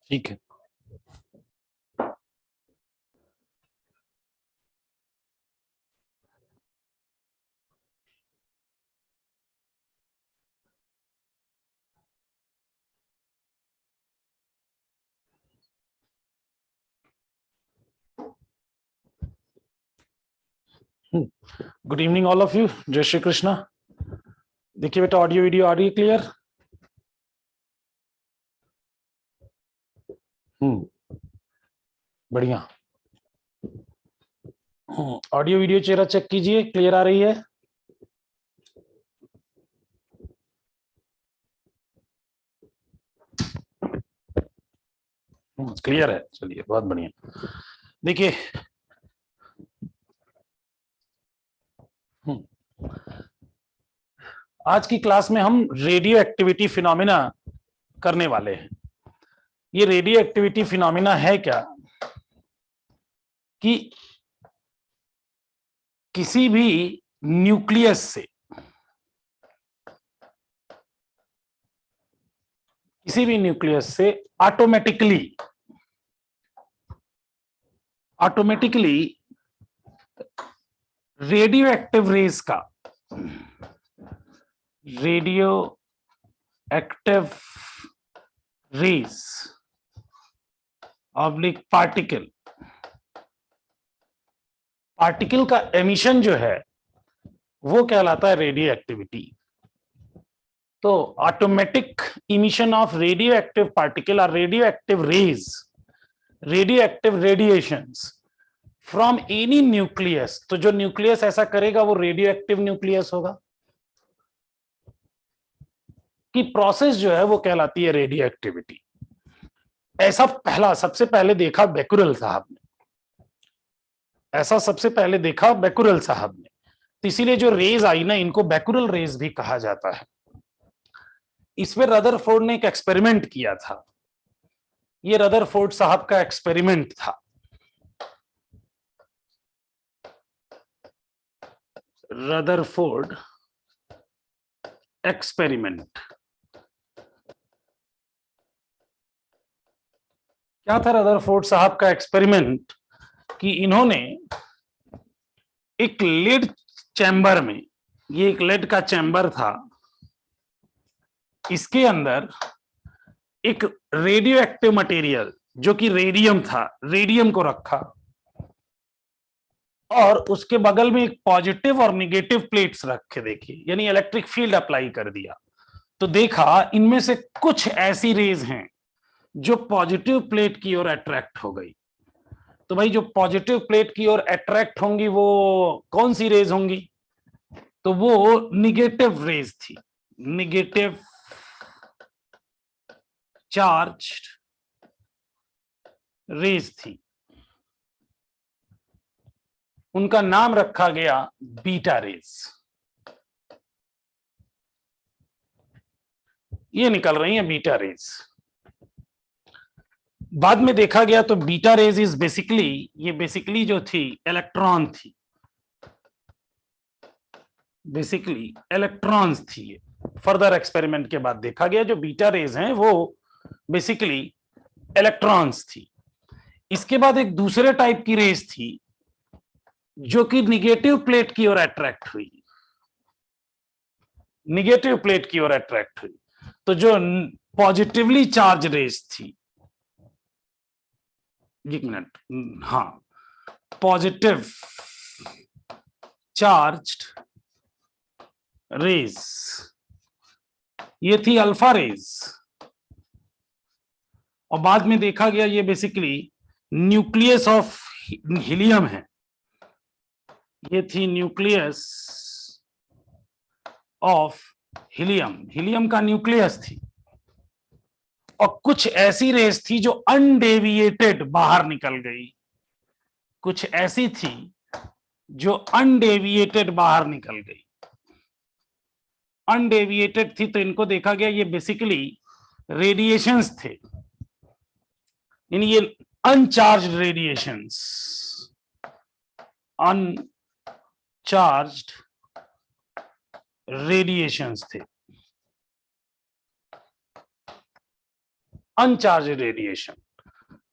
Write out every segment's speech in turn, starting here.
ठीक है। Good evening all of you. जय श्री कृष्णा। देखिए बेटा, ऑडियो वीडियो आ रही है क्लियर? बढ़िया। ऑडियो वीडियो चेहरा चेक कीजिए, क्लियर आ रही है? क्लियर है, चलिए बहुत बढ़िया। देखिए आज की क्लास में हम रेडियो एक्टिविटी फिनोमिना करने वाले हैं। ये रेडियो एक्टिविटी फिनोमिना है क्या कि किसी भी न्यूक्लियस से automatically radioactive rays oblique particle का एमिशन जो है वो कहलाता है रेडियो एक्टिविटी। तो automatic emission of radioactive particle और radioactive radiations from any nucleus. तो जो न्यूक्लियस ऐसा करेगा वो रेडियो एक्टिव न्यूक्लियस होगा, कि प्रोसेस जो है वो कहलाती है रेडियो एक्टिविटी। ऐसा सबसे पहले देखा बेकुरल साहब ने, तो इसीलिए जो रेज आई ना, इनको बेकुरल रेज भी कहा जाता है। इसमें रदरफोर्ड ने एक एक्सपेरिमेंट किया था। ये रदरफोर्ड साहब का एक्सपेरिमेंट था। रदरफोर्ड एक्सपेरिमेंट क्या था? रदरफोर्ड साहब का एक्सपेरिमेंट कि इन्होंने एक लेड चैम्बर में, ये एक लेड का चैम्बर था, इसके अंदर एक रेडियो एक्टिव मटेरियल जो कि रेडियम था, रेडियम को रखा और उसके बगल में एक पॉजिटिव और निगेटिव प्लेट्स रखे। देखिए, यानी इलेक्ट्रिक फील्ड अप्लाई कर दिया। तो देखा इनमें से कुछ ऐसी रेज हैं जो पॉजिटिव प्लेट की ओर अट्रैक्ट हो गई। तो भाई जो पॉजिटिव प्लेट की ओर अट्रैक्ट होंगी वो कौन सी रेज होंगी? तो वो निगेटिव रेज थी, निगेटिव चार्ज रेज थी। उनका नाम रखा गया बीटा रेज। ये निकल रही है बीटा रेज। बाद में देखा गया तो बीटा रेज इज बेसिकली जो थी इलेक्ट्रॉन थी, बेसिकली इलेक्ट्रॉन्स थी। ये फर्दर एक्सपेरिमेंट के बाद देखा गया जो बीटा रेज हैं वो बेसिकली इलेक्ट्रॉन्स थी। इसके बाद एक दूसरे टाइप की रेज थी जो कि निगेटिव प्लेट की ओर अट्रैक्ट हुई, निगेटिव प्लेट की ओर अट्रैक्ट हुई। तो जो पॉजिटिवली चार्ज रेज थी, एक मिनट, हाँ, पॉजिटिव चार्ज्ड रेज, ये थी अल्फा रेज। और बाद में देखा गया ये बेसिकली न्यूक्लियस ऑफ हीलियम है। ये थी न्यूक्लियस ऑफ हीलियम, हीलियम का न्यूक्लियस थी। और कुछ ऐसी रेस थी जो अनडेविएटेड बाहर निकल गई, कुछ ऐसी थी जो अनडेविएटेड बाहर निकल गई। अनडेविएटेड थी तो इनको देखा गया ये बेसिकली रेडिएशंस थे, यानी ये अनचार्ज्ड रेडिएशंस, अनचार्ज्ड रेडिएशंस थे, अनचार्ज रेडिएशन।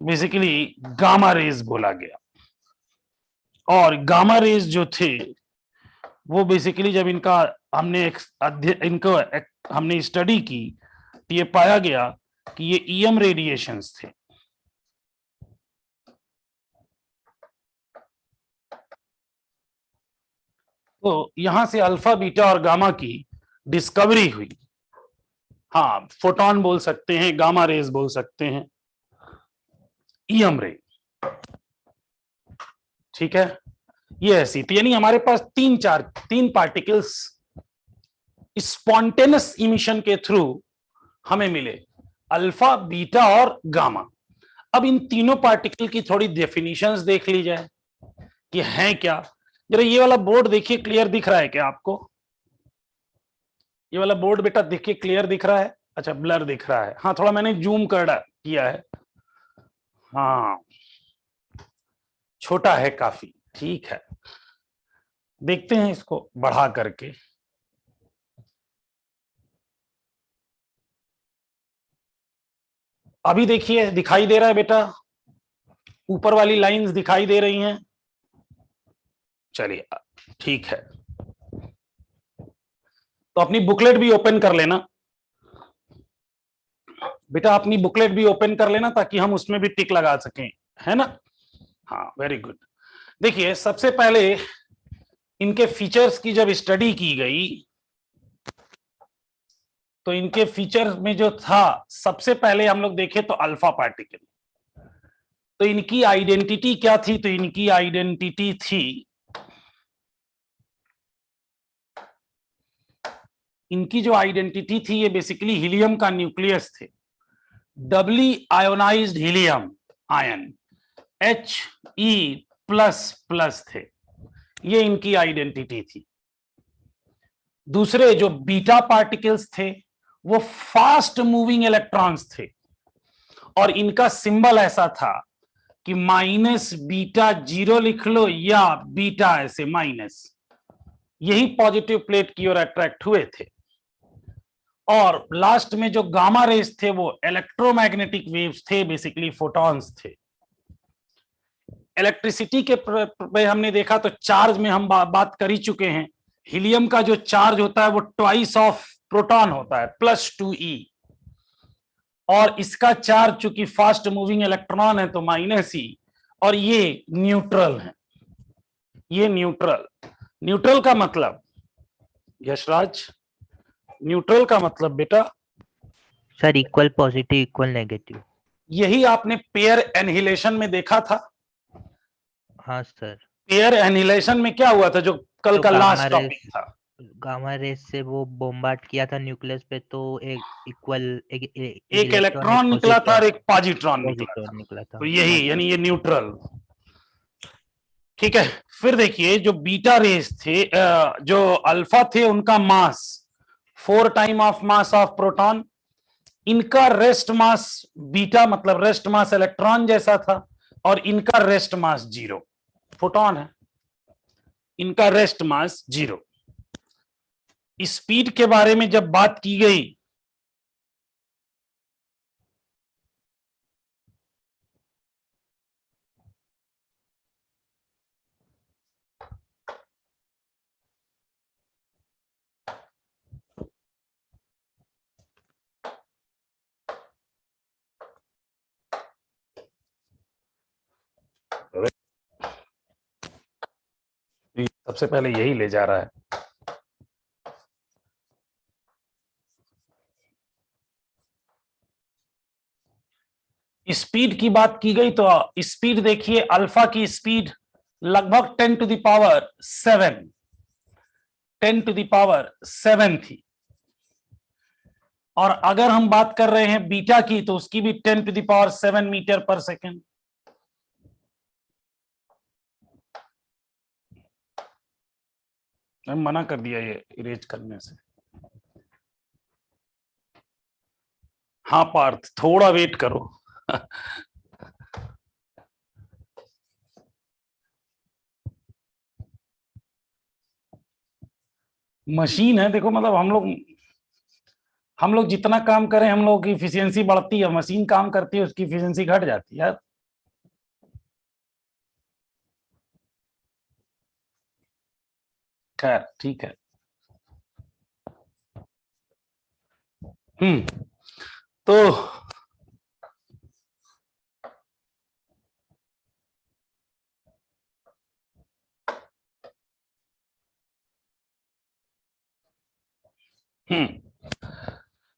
बेसिकली गामा रेज बोला गया। और गामा रेज जो थे वो बेसिकली जब इनका हमने इनको हमने स्टडी की तो ये पाया गया कि ये ईएम रेडिएशंस थे। तो यहां से अल्फा बीटा और गामा की डिस्कवरी हुई। हाँ, फोटोन बोल सकते हैं, गामा रेज बोल सकते हैं, ईएम रे। ठीक है, ये ऐसी थी। यानी हमारे पास तीन पार्टिकल्स स्पॉन्टेनियस इमिशन के थ्रू हमें मिले, अल्फा बीटा और गामा। अब इन तीनों पार्टिकल की थोड़ी डेफिनेशंस देख ली जाए कि हैं क्या। जरा ये वाला बोर्ड देखिए, क्लियर दिख रहा है क्या आपको? ये वाला बोर्ड बेटा देखिए, क्लियर दिख रहा है? अच्छा, ब्लर दिख रहा है। हाँ, थोड़ा मैंने जूम कर किया है। हाँ, छोटा है काफी। ठीक है, देखते हैं इसको बढ़ा करके। अभी देखिए, दिखाई दे रहा है बेटा? ऊपर वाली लाइंस दिखाई दे रही हैं? चलिए, ठीक है। तो अपनी बुकलेट भी ओपन कर लेना बेटा, अपनी बुकलेट भी ओपन कर लेना ताकि हम उसमें भी टिक लगा सकें, है ना? हाँ, वेरी गुड। देखिए, सबसे पहले इनके फीचर्स की जब स्टडी की गई तो इनके फीचर में जो था, सबसे पहले हम लोग देखें तो अल्फा पार्टिकल। तो इनकी आइडेंटिटी क्या थी? तो इनकी आइडेंटिटी थी, इनकी जो आइडेंटिटी थी ये बेसिकली हीलियम का न्यूक्लियस थे, डबली आयोनाइज्ड हीलियम आयन, He++ थे। ये इनकी आइडेंटिटी थी। दूसरे जो बीटा पार्टिकल्स थे वो फास्ट मूविंग इलेक्ट्रॉन्स थे, और इनका सिंबल ऐसा था कि -β0 लिख लो या बीटा ऐसे माइनस, यही पॉजिटिव प्लेट की ओर अट्रैक्ट हुए थे। और लास्ट में जो गामा रेस थे वो इलेक्ट्रोमैग्नेटिक वेव्स थे, बेसिकली फोटॉन्स थे। इलेक्ट्रिसिटी के पे हमने देखा तो चार्ज में हम बात कर ही चुके हैं। हीलियम का जो चार्ज होता है वो ट्वाइस ऑफ प्रोटॉन होता है, +2e, और इसका चार्ज चूंकि फास्ट मूविंग इलेक्ट्रॉन है तो -e, और ये न्यूट्रल है। ये न्यूट्रल का मतलब, यशराज, न्यूट्रल का मतलब बेटा? Sir equal positive equal negative. यही आपने पेयर एनहिलेशन में देखा था। हाँ सर। पेयर एनहिलेशन में क्या हुआ था, जो कल का लास्ट टॉपिक था? गामा रेस से वो बॉम्बार्ड किया था न्यूक्लियस पे, तो एक इक्वल एक इलेक्ट्रॉन निकला था और एक पॉजिट्रॉन निकला था। तो यही, यानी ये न्यूट्रल। ठीक है, फिर देखिए जो बीटा रेस थे, जो अल्फा थे, उनका मास 4 time of mass of proton. इनका रेस्ट मास बीटा, मतलब रेस्ट मास इलेक्ट्रॉन जैसा था, और इनका रेस्ट मास 0, फोटॉन है, इनका रेस्ट मास 0। स्पीड के बारे में जब बात की गई सबसे पहले यही ले जा रहा है। स्पीड की बात की गई तो स्पीड देखिए, अल्फा की स्पीड लगभग 10⁻7 10⁻7 थी, और अगर हम बात कर रहे हैं बीटा की तो उसकी भी 10⁻7 मीटर पर सेकेंड। मैं मना कर दिया ये इरेज करने से। हाँ पार्थ, थोड़ा वेट करो। मशीन है, देखो, मतलब हम लोग जितना काम करें हम लोग की इफिशियंसी बढ़ती है, मशीन काम करती है उसकी इफिशियंसी घट जाती है। खैर ठीक है। तो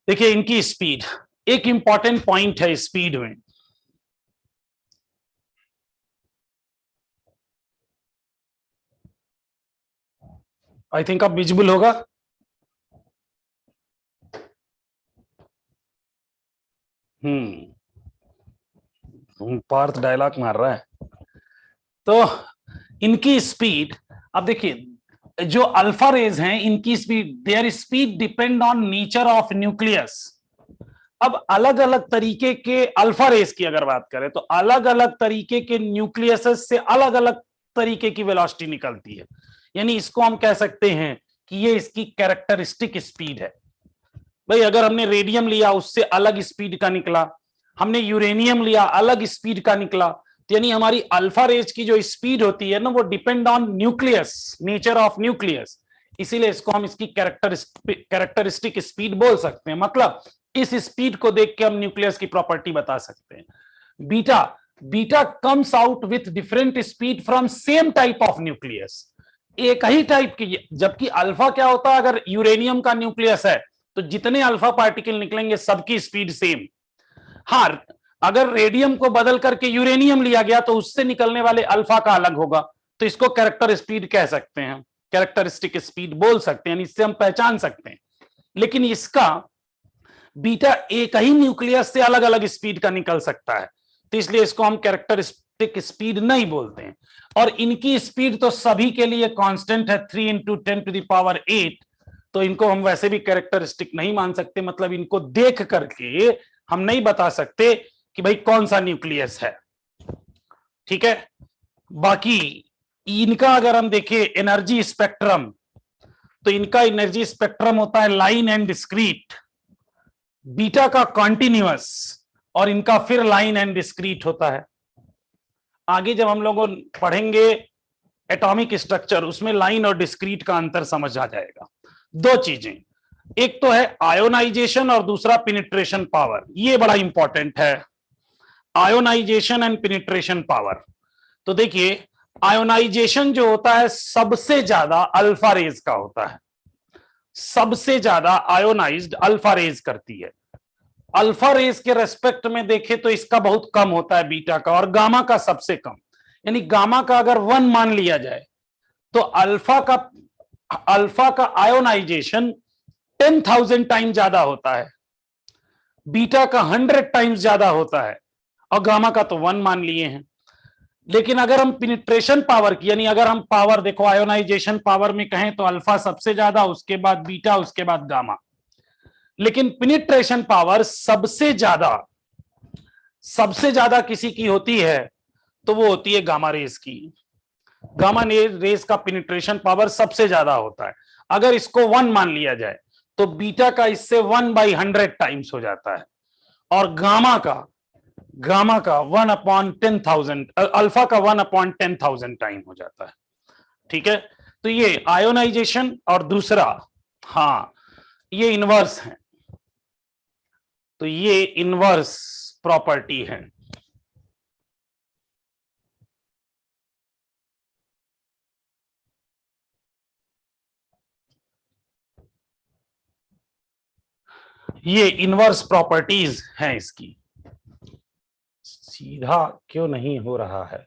देखिए इनकी स्पीड, एक इंपॉर्टेंट पॉइंट है स्पीड में। आई थिंक अब विजिबल होगा। पार्थ डायलॉग मार रहा है। तो इनकी स्पीड, अब देखिए जो अल्फा रेज हैं इनकी speed, there speed depend on nature of nucleus. अब अलग अलग तरीके के अल्फा रेज की अगर बात करें तो अलग अलग तरीके के न्यूक्लियस से अलग अलग तरीके की वेलोसिटी निकलती है। यानी इसको हम कह सकते हैं कि ये इसकी कैरेक्टरिस्टिक स्पीड है। भाई अगर हमने रेडियम लिया उससे अलग स्पीड का निकला, हमने यूरेनियम लिया अलग स्पीड का निकला, तो यानी हमारी अल्फा रेज की जो स्पीड होती है ना वो depend on nucleus, nature of nucleus. इसीलिए इसको हम इसकी कैरेक्टरिस्टिक स्पीड बोल सकते हैं। मतलब इस स्पीड को देख के हम न्यूक्लियस की प्रॉपर्टी बता सकते हैं। Beta, beta comes out with different speed from same type of nucleus, एक ही टाइप की। जबकि अल्फा क्या होता है, अगर यूरेनियम का न्यूक्लियस है तो जितने अल्फा पार्टिकल निकलेंगे सबकी स्पीड सेम। हाँ, अगर रेडियम को बदल करके यूरेनियम लिया गया तो उससे निकलने वाले अल्फा का अलग होगा, तो इसको कैरेक्टर स्पीड कह सकते हैं, कैरेक्टरिस्टिक स्पीड बोल सकते हैं, इससे हम पहचान सकते हैं। लेकिन इसका बीटा एक ही न्यूक्लियस से अलग अलग स्पीड का निकल सकता है, तो इसलिए इसको हम कैरेक्टरिस्टिक स्पीड नहीं बोलते हैं। और इनकी स्पीड तो सभी के लिए कांस्टेंट है, 3 × 10⁸ तो इनको हम वैसे भी कैरेक्टरिस्टिक नहीं मान सकते। मतलब इनको देख करके हम नहीं बता सकते कि भाई कौन सा न्यूक्लियस है। ठीक है। बाकी इनका अगर हम देखें एनर्जी स्पेक्ट्रम, तो इनका एनर्जी स्पेक्ट्रम होता है लाइन एंड डिस्क्रीट, बीटा का कॉन्टिन्यूअस, और इनका फिर लाइन एंड डिस्क्रीट होता है। आगे जब हम लोग पढ़ेंगे एटॉमिक स्ट्रक्चर, उसमें लाइन और डिस्क्रीट का अंतर समझ आ जाएगा। दो चीजें, एक तो है आयोनाइजेशन और दूसरा पेनिट्रेशन पावर। ये बड़ा इंपॉर्टेंट है, आयोनाइजेशन एंड पेनिट्रेशन पावर। तो देखिए आयोनाइजेशन जो होता है सबसे ज्यादा अल्फा रेज का होता है, सबसे ज्यादा आयोनाइज्ड अल्फा रेज करती है। अल्फा रेज के रेस्पेक्ट में देखें तो इसका बहुत कम होता है बीटा का, और गामा का सबसे कम। यानी गामा का अगर 1 मान लिया जाए तो अल्फा का आयोनाइजेशन 10,000 टाइम ज्यादा होता है, बीटा का 100 टाइम्स ज्यादा होता है, और गामा का तो 1 मान लिए हैं। लेकिन अगर हम पेनिट्रेशन पावर की, यानी अगर हम पावर देखो आयोनाइजेशन पावर में कहें तो अल्फा सबसे ज्यादा, उसके बाद बीटा, उसके बाद गामा। लेकिन पेनिट्रेशन पावर सबसे ज्यादा किसी की होती है तो वो होती है गामा रेज की। गामा रेज का पेनिट्रेशन पावर सबसे ज्यादा होता है। अगर इसको 1 मान लिया जाए तो बीटा का इससे 1/100 टाइम्स हो जाता है, और गामा का 1/10,000, अल्फा का 1/10,000 टाइम हो जाता है। ठीक है। तो ये आयोनाइजेशन, और दूसरा हाँ ये इनवर्स है, तो ये इनवर्स प्रॉपर्टी है। ये इनवर्स प्रॉपर्टीज हैं इसकी। सीधा क्यों नहीं हो रहा है?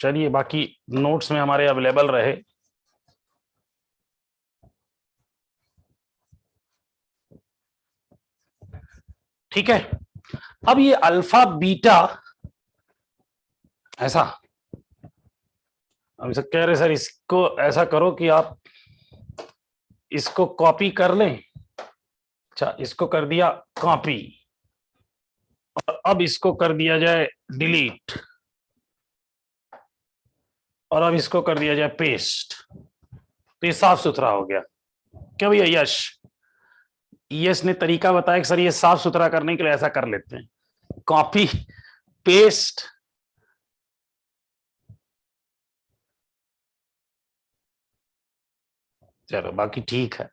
चलिए बाकी नोट्स में हमारे अवेलेबल रहे। ठीक है। अब ये अल्फा बीटा ऐसा, अब इसे कह रहे सर इसको ऐसा करो कि आप इसको कॉपी कर लें। अच्छा, इसको कर दिया कॉपी, और अब इसको कर दिया जाए डिलीट, और अब इसको कर दिया जाए पेस्ट, तो ये साफ सुथरा हो गया। क्या भैया यश? यश ने तरीका बताया कि सर ये साफ सुथरा करने के लिए ऐसा कर लेते हैं, कॉपी पेस्ट चलो बाकी ठीक है।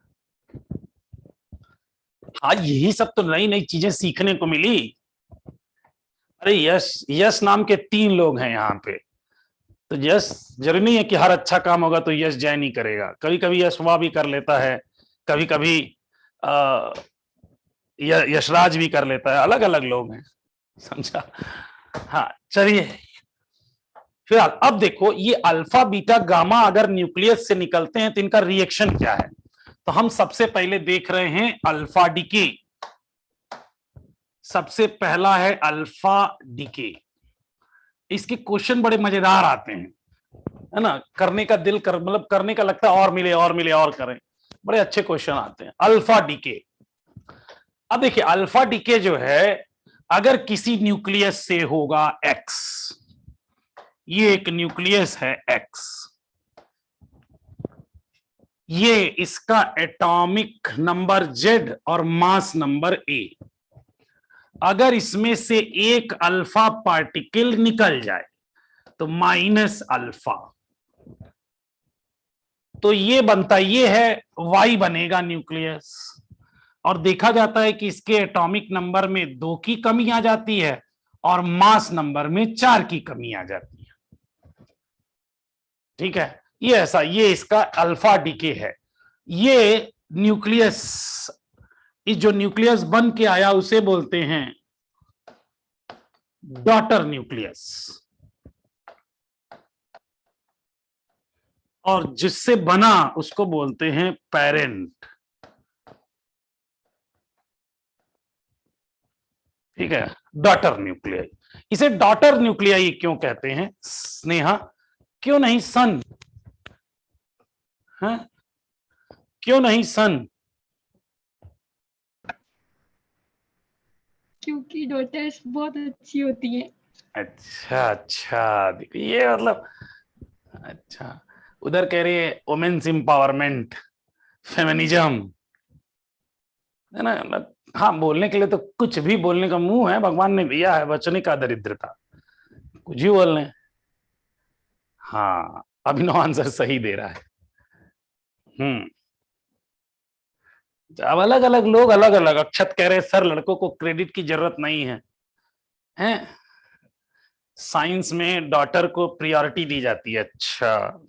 हाँ यही सब तो नई नई चीजें सीखने को मिली। अरे यश, यश नाम के 3 लोग हैं यहाँ पे। तो यश जरूरी नहीं है कि हर अच्छा काम होगा तो यश जय नहीं करेगा, कभी कभी यश वाह भी कर लेता है, कभी कभी यशराज भी कर लेता है, अलग अलग लोग हैं, समझा। हाँ चलिए फिलहाल अब देखो ये अल्फा बीटा गामा अगर न्यूक्लियस से निकलते हैं तो इनका रिएक्शन क्या है। तो हम सबसे पहले देख रहे हैं अल्फा डीके। सबसे पहला है अल्फा डीके। इसके क्वेश्चन बड़े मजेदार आते हैं, है ना, करने का दिल कर, मतलब करने का लगता है और मिले और मिले और करें, बड़े अच्छे क्वेश्चन आते हैं। अल्फा डीके, अब देखिए अल्फा डीके जो है अगर किसी न्यूक्लियस से होगा एक्स, ये एक न्यूक्लियस है एक्स, ये इसका एटॉमिक नंबर जेड और मास नंबर ए, अगर इसमें से एक अल्फा पार्टिकल निकल जाए तो माइनस अल्फा, तो ये बनता, ये है वाई बनेगा न्यूक्लियस। और देखा जाता है कि इसके एटॉमिक नंबर में 2 की कमी आ जाती है और मास नंबर में 4 की कमी आ जाती है। ठीक है, ये ऐसा, ये इसका अल्फा डीके है। ये न्यूक्लियस, इस जो न्यूक्लियस बन के आया उसे बोलते हैं डॉटर न्यूक्लियस, और जिससे बना उसको बोलते हैं पेरेंट। ठीक है, डॉटर न्यूक्लियाई। इसे डॉटर न्यूक्लियाई क्यों कहते हैं स्नेहा, क्यों नहीं सन है, क्यों नहीं सन? क्योंकि डॉटर्स बहुत अच्छी होती हैं। अच्छा अच्छा, देखो ये मतलब, अच्छा उधर कह रही है वुमेन्स एम्पावरमेंट, फेमिनिज्म, है ना, मतलब हाँ बोलने के लिए तो कुछ भी बोलने का मुंह है, भगवान ने दिया है, बचने का दरिद्रता, कुछ भी बोलने। हाँ अभिनव आंसर सही दे रहा है। अब अलग अलग लोग अलग अलग, अक्षत कह रहे सर लड़कों को क्रेडिट की जरूरत नहीं है, हैं? साइंस में डॉटर को प्रायोरिटी दी जाती है। अच्छा,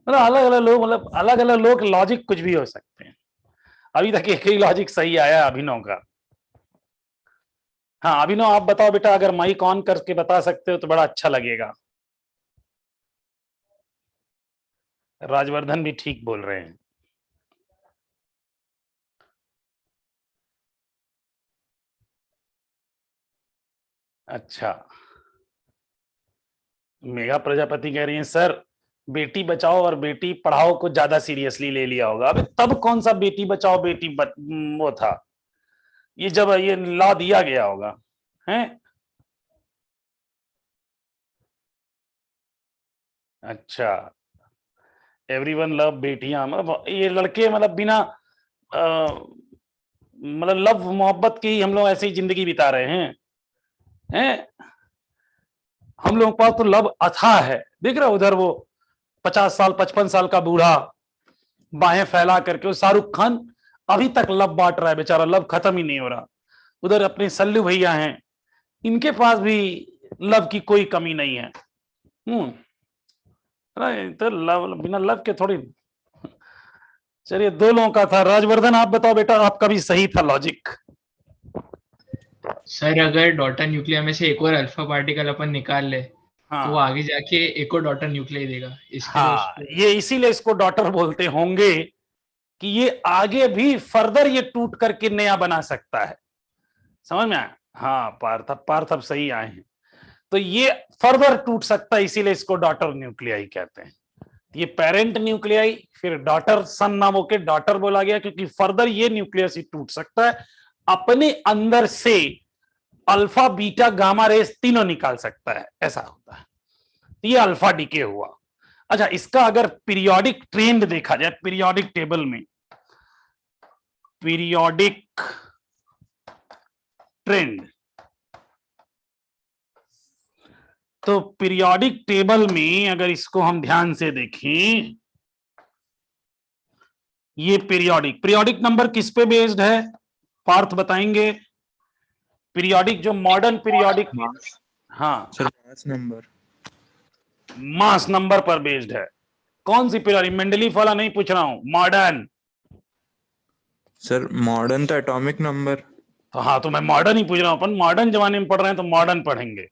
मतलब अलग अलग लोग, मतलब अलग अलग लोग, लॉजिक कुछ भी हो सकते हैं। अभी तक एक ही लॉजिक सही आया अभिनव का। हाँ अभिनव आप बताओ बेटा, अगर माइक ऑन करके बता सकते हो तो बड़ा अच्छा लगेगा। राजवर्धन भी ठीक बोल रहे हैं। अच्छा, मेघा प्रजापति कह रही हैं सर बेटी बचाओ और बेटी पढ़ाओ को ज्यादा सीरियसली ले लिया होगा। अबे तब कौन सा बेटी बचाओ वो था, ये जब ये लॉ दिया गया होगा, हैं? अच्छा, एवरीवन लव बेटियां, मतलब ये लड़के मतलब बिना मतलब लव मोहब्बत की हम लोग ऐसे ही जिंदगी बिता रहे हैं? हम लोगों के पास तो लव अथाह है। देख रहे हो उधर वो 50 साल 55 साल का बूढ़ा बाहें फैला करके, वो शाहरुख खान अभी तक लव बांट रहा है बेचारा, लव खत्म ही नहीं हो रहा। उधर अपने सल्लू भैया हैं, इनके पास भी लव की कोई कमी नहीं है। तो लव, बिना लव के थोड़ी। चलिए 2 लोगों का था। राजवर्धन आप बताओ बेटा, आपका भी सही था लॉजिक। सर अगर डॉटर न्यूक्लियर में से एक और अल्फा पार्टिकल अपन निकाल ले तो वो हाँ आगे जाके एक और डॉटर न्यूक्लियर देगा, इसके लिए हाँ, उसको ये इसीलिए इसको डॉटर बोलते होंगे कि ये आगे भी फर्दर ये टूट करके नया बना सकता है। समझ में आया? हाँ पार्थ अब सही आए हैं। तो ये फर्दर टूट सकता है, इसीलिए इसको डॉटर न्यूक्लियाई कहते हैं। ये पेरेंट न्यूक्लियाई, फिर डॉटर, सन नाम होके डॉटर बोला गया क्योंकि फर्दर ये न्यूक्लियस ही टूट सकता है, अपने अंदर से अल्फा बीटा गामा रेस तीनों निकाल सकता है, ऐसा होता है। ये अल्फा डीके हुआ। अच्छा, इसका अगर पीरियोडिक ट्रेंड देखा जाए, पीरियोडिक टेबल में, पीरियोडिक ट्रेंड, तो पीरियोडिक टेबल में अगर इसको हम ध्यान से देखें ये पीरियोडिक, पीरियोडिक नंबर किस पे बेस्ड है पार्थ बताएंगे? पीरियोडिक जो मॉडर्न पीरियोडिक, हाँ sir mass number. Mass number पर बेस्ड है। कौन सी पीरियोडिक? मेंडलीफ वाला नहीं पूछ रहा हूं, मॉडर्न। सर मॉडर्न तो एटॉमिक नंबर। तो हाँ, तो मैं मॉडर्न ही पूछ रहा हूं, अपन मॉडर्न जमाने में पढ़ रहे हैं तो मॉडर्न पढ़ेंगे,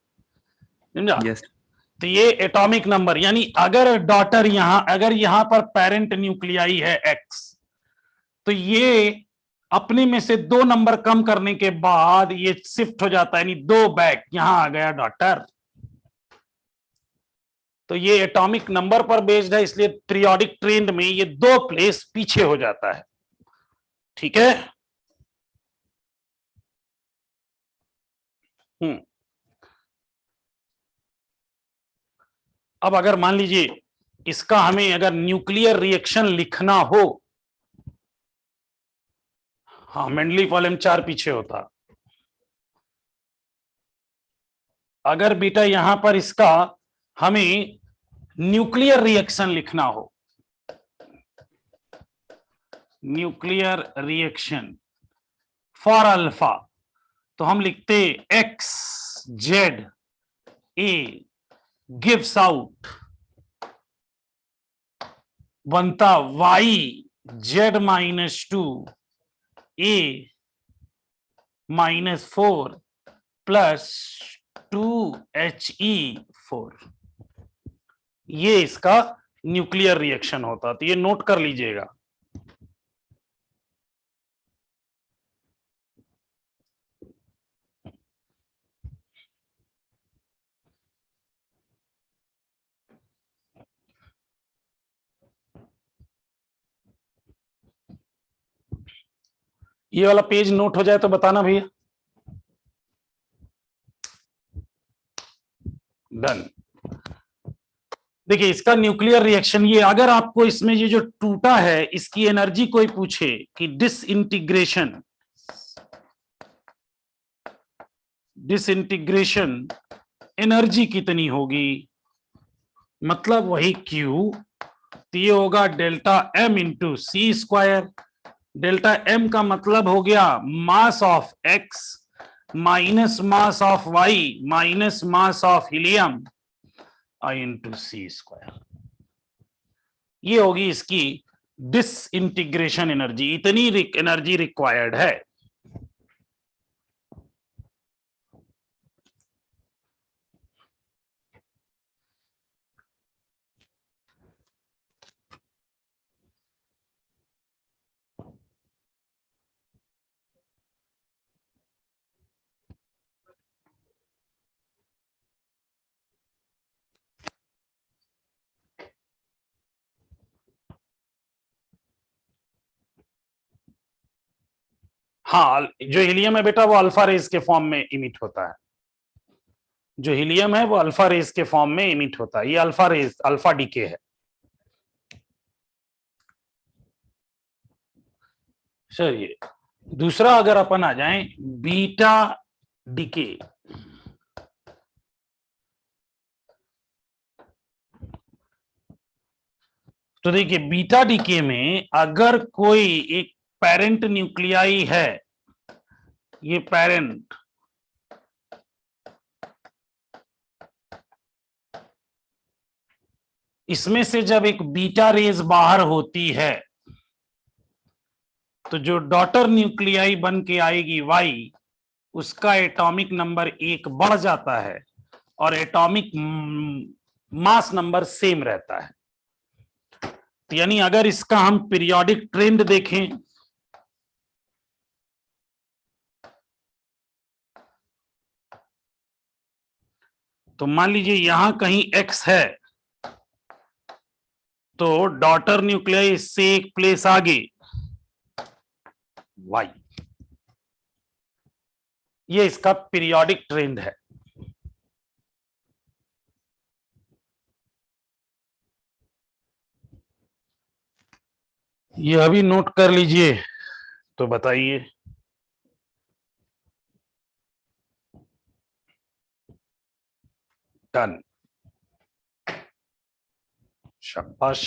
समझा? यस। तो ये एटॉमिक नंबर, यानी अगर डॉटर यहां, अगर यहां पर पेरेंट न्यूक्लियाई है एक्स, तो ये अपने में से 2 नंबर कम करने के बाद ये शिफ्ट हो जाता है, यानी 2 बैक, यहां आ गया डॉटर। तो ये एटॉमिक नंबर पर बेस्ड है, इसलिए पीरियोडिक ट्रेंड में ये 2 प्लेस पीछे हो जाता है। ठीक है। अब अगर मान लीजिए इसका हमें अगर न्यूक्लियर रिएक्शन लिखना हो, हाँ मेंडलीफ वाले में 4 पीछे होता। अगर बेटा यहां पर इसका हमें न्यूक्लियर रिएक्शन लिखना हो, न्यूक्लियर रिएक्शन फॉर अल्फा, तो हम लिखते x Z A gives out, बनता वाई जेड -2 ए -4 प्लस 2He4। ये इसका न्यूक्लियर रिएक्शन होता, तो ये नोट कर लीजिएगा। ये वाला पेज नोट हो जाए तो बताना भैया। डन। देखिए इसका न्यूक्लियर रिएक्शन, ये अगर आपको इसमें ये जो टूटा है इसकी एनर्जी कोई पूछे कि डिसइंटीग्रेशन एनर्जी कितनी होगी, मतलब वही Q, तो ये होगा delta M into C square. Delta M का मतलब हो गया mass of X minus mass of Y minus mass of helium आई इंटू सी स्क्वायर। ये होगी इसकी डिसइंटीग्रेशन एनर्जी, इतनी एनर्जी रिक्वायर्ड है। हाँ, जो हीलियम है बेटा वो अल्फा रेज के फॉर्म में इमिट होता है। जो हीलियम है वो अल्फा रेज के फॉर्म में इमिट होता है। ये अल्फा रेज, अल्फा डीके है। चलिए दूसरा अगर अपन आ जाएं बीटा डीके, तो देखिए बीटा डीके में अगर कोई एक पेरेंट न्यूक्लियाई है, ये पेरेंट, इसमें से जब एक बीटा रेज बाहर होती है तो जो डॉटर न्यूक्लियाई बन के आएगी वाई, उसका एटॉमिक नंबर 1 बढ़ जाता है और एटॉमिक मास नंबर सेम रहता है। तो यानी अगर इसका हम पीरियोडिक ट्रेंड देखें, तो मान लीजिए यहां कहीं X है तो डॉटर न्यूक्लियाई इससे एक प्लेस आगे Y। ये इसका पीरियोडिक ट्रेंड है। ये अभी नोट कर लीजिए तो बताइए। डन, शाबाश।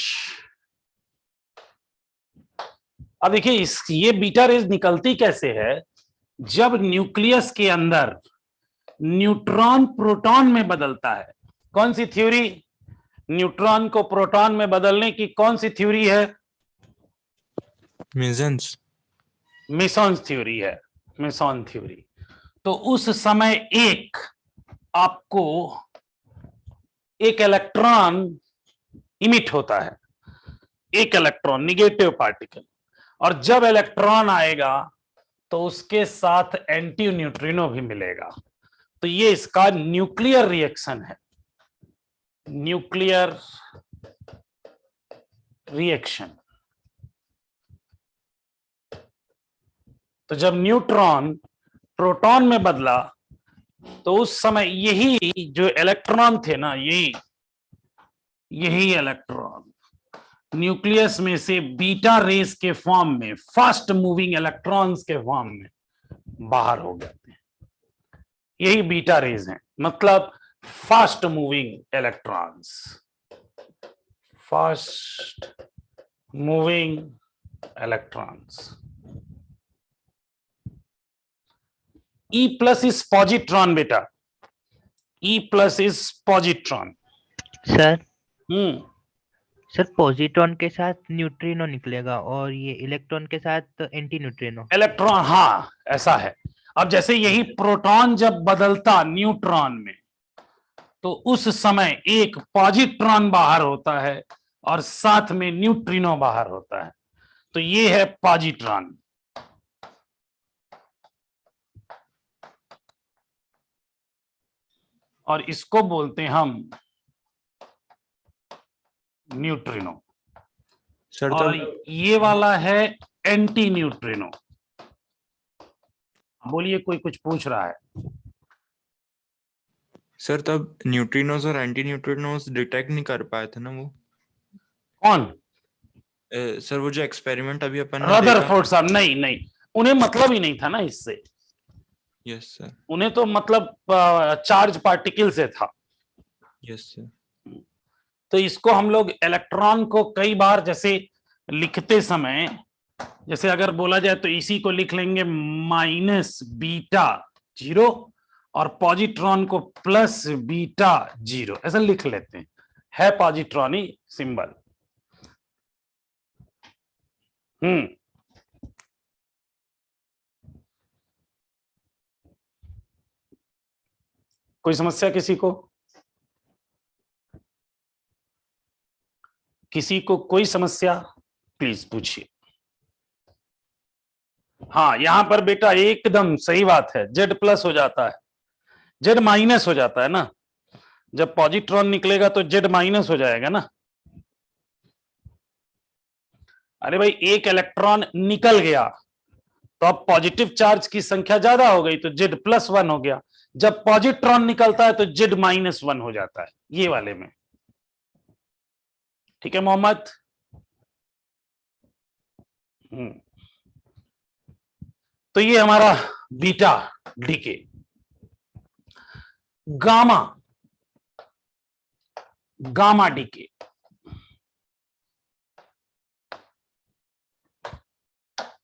अब देखिए इस ये बीटा रेज निकलती कैसे है, जब न्यूक्लियस के अंदर न्यूट्रॉन प्रोटॉन में बदलता है। कौन सी थ्योरी, न्यूट्रॉन को प्रोटॉन में बदलने की कौन सी थ्योरी है? मेसन्स मेसॉन्स थ्योरी है, मेसॉन थ्योरी। तो उस समय आपको एक इलेक्ट्रॉन इमिट होता है, एक इलेक्ट्रॉन निगेटिव पार्टिकल, और जब इलेक्ट्रॉन आएगा तो उसके साथ एंटी न्यूट्रिनो भी मिलेगा। तो ये इसका न्यूक्लियर रिएक्शन है, न्यूक्लियर रिएक्शन। तो जब न्यूट्रॉन प्रोटॉन में बदला तो उस समय यही जो इलेक्ट्रॉन थे ना, यही इलेक्ट्रॉन न्यूक्लियस में से बीटा रेस के फॉर्म में, फास्ट मूविंग इलेक्ट्रॉन्स के फॉर्म में बाहर हो जाते हैं। यही बीटा रेज हैं, मतलब fast moving electrons, fast moving electrons. E plus is positron बेटा, E plus is positron. Sir hmm, sir positron के साथ न्यूट्रिनो निकलेगा और ये इलेक्ट्रॉन के साथ एंटी न्यूट्रिनो। इलेक्ट्रॉन, हाँ ऐसा है। अब जैसे यही प्रोटॉन जब बदलता न्यूट्रॉन में तो उस समय एक पॉजिट्रॉन बाहर होता है और साथ में न्यूट्रिनो बाहर होता है। तो ये है पॉजिट्रॉन। और इसको बोलते हैं हम न्यूट्रिनो। सर और तब ये वाला है एंटी न्यूट्रिनो। बोलिए, कोई कुछ पूछ रहा है? सर तब न्यूट्रिनोज और एंटी न्यूट्रिनोज डिटेक्ट नहीं कर पाए थे ना वो? कौन? सर वो जो एक्सपेरिमेंट अभी अपन ने देखा। रदरफोर्ड साहब, नहीं नहीं, उन्हें मतलब ही नहीं था ना इससे। Yes sir. उन्हें तो मतलब चार्ज पार्टिकल से था। Yes sir. तो इसको हम लोग इलेक्ट्रॉन को कई बार जैसे लिखते समय, जैसे अगर बोला जाए तो इसी को लिख लेंगे माइनस बीटा जीरो और पॉजिट्रॉन को प्लस बीटा जीरो, ऐसा लिख लेते हैं, है पॉजिट्रॉनी सिंबल। कोई समस्या किसी को? किसी को कोई समस्या प्लीज पूछिए। हाँ, यहां पर बेटा एकदम सही बात है, जेड प्लस हो जाता है, जेड माइनस हो जाता है ना। जब पॉजिट्रॉन निकलेगा तो जेड माइनस हो जाएगा ना। अरे भाई, एक इलेक्ट्रॉन निकल गया तो अब पॉजिटिव चार्ज की संख्या ज्यादा हो गई तो जेड प्लस वन हो गया। जब पॉजिट्रॉन निकलता है तो जेड माइनस वन हो जाता है, ये वाले में। ठीक है मोहम्मद? तो ये हमारा beta decay. Gamma, gamma decay,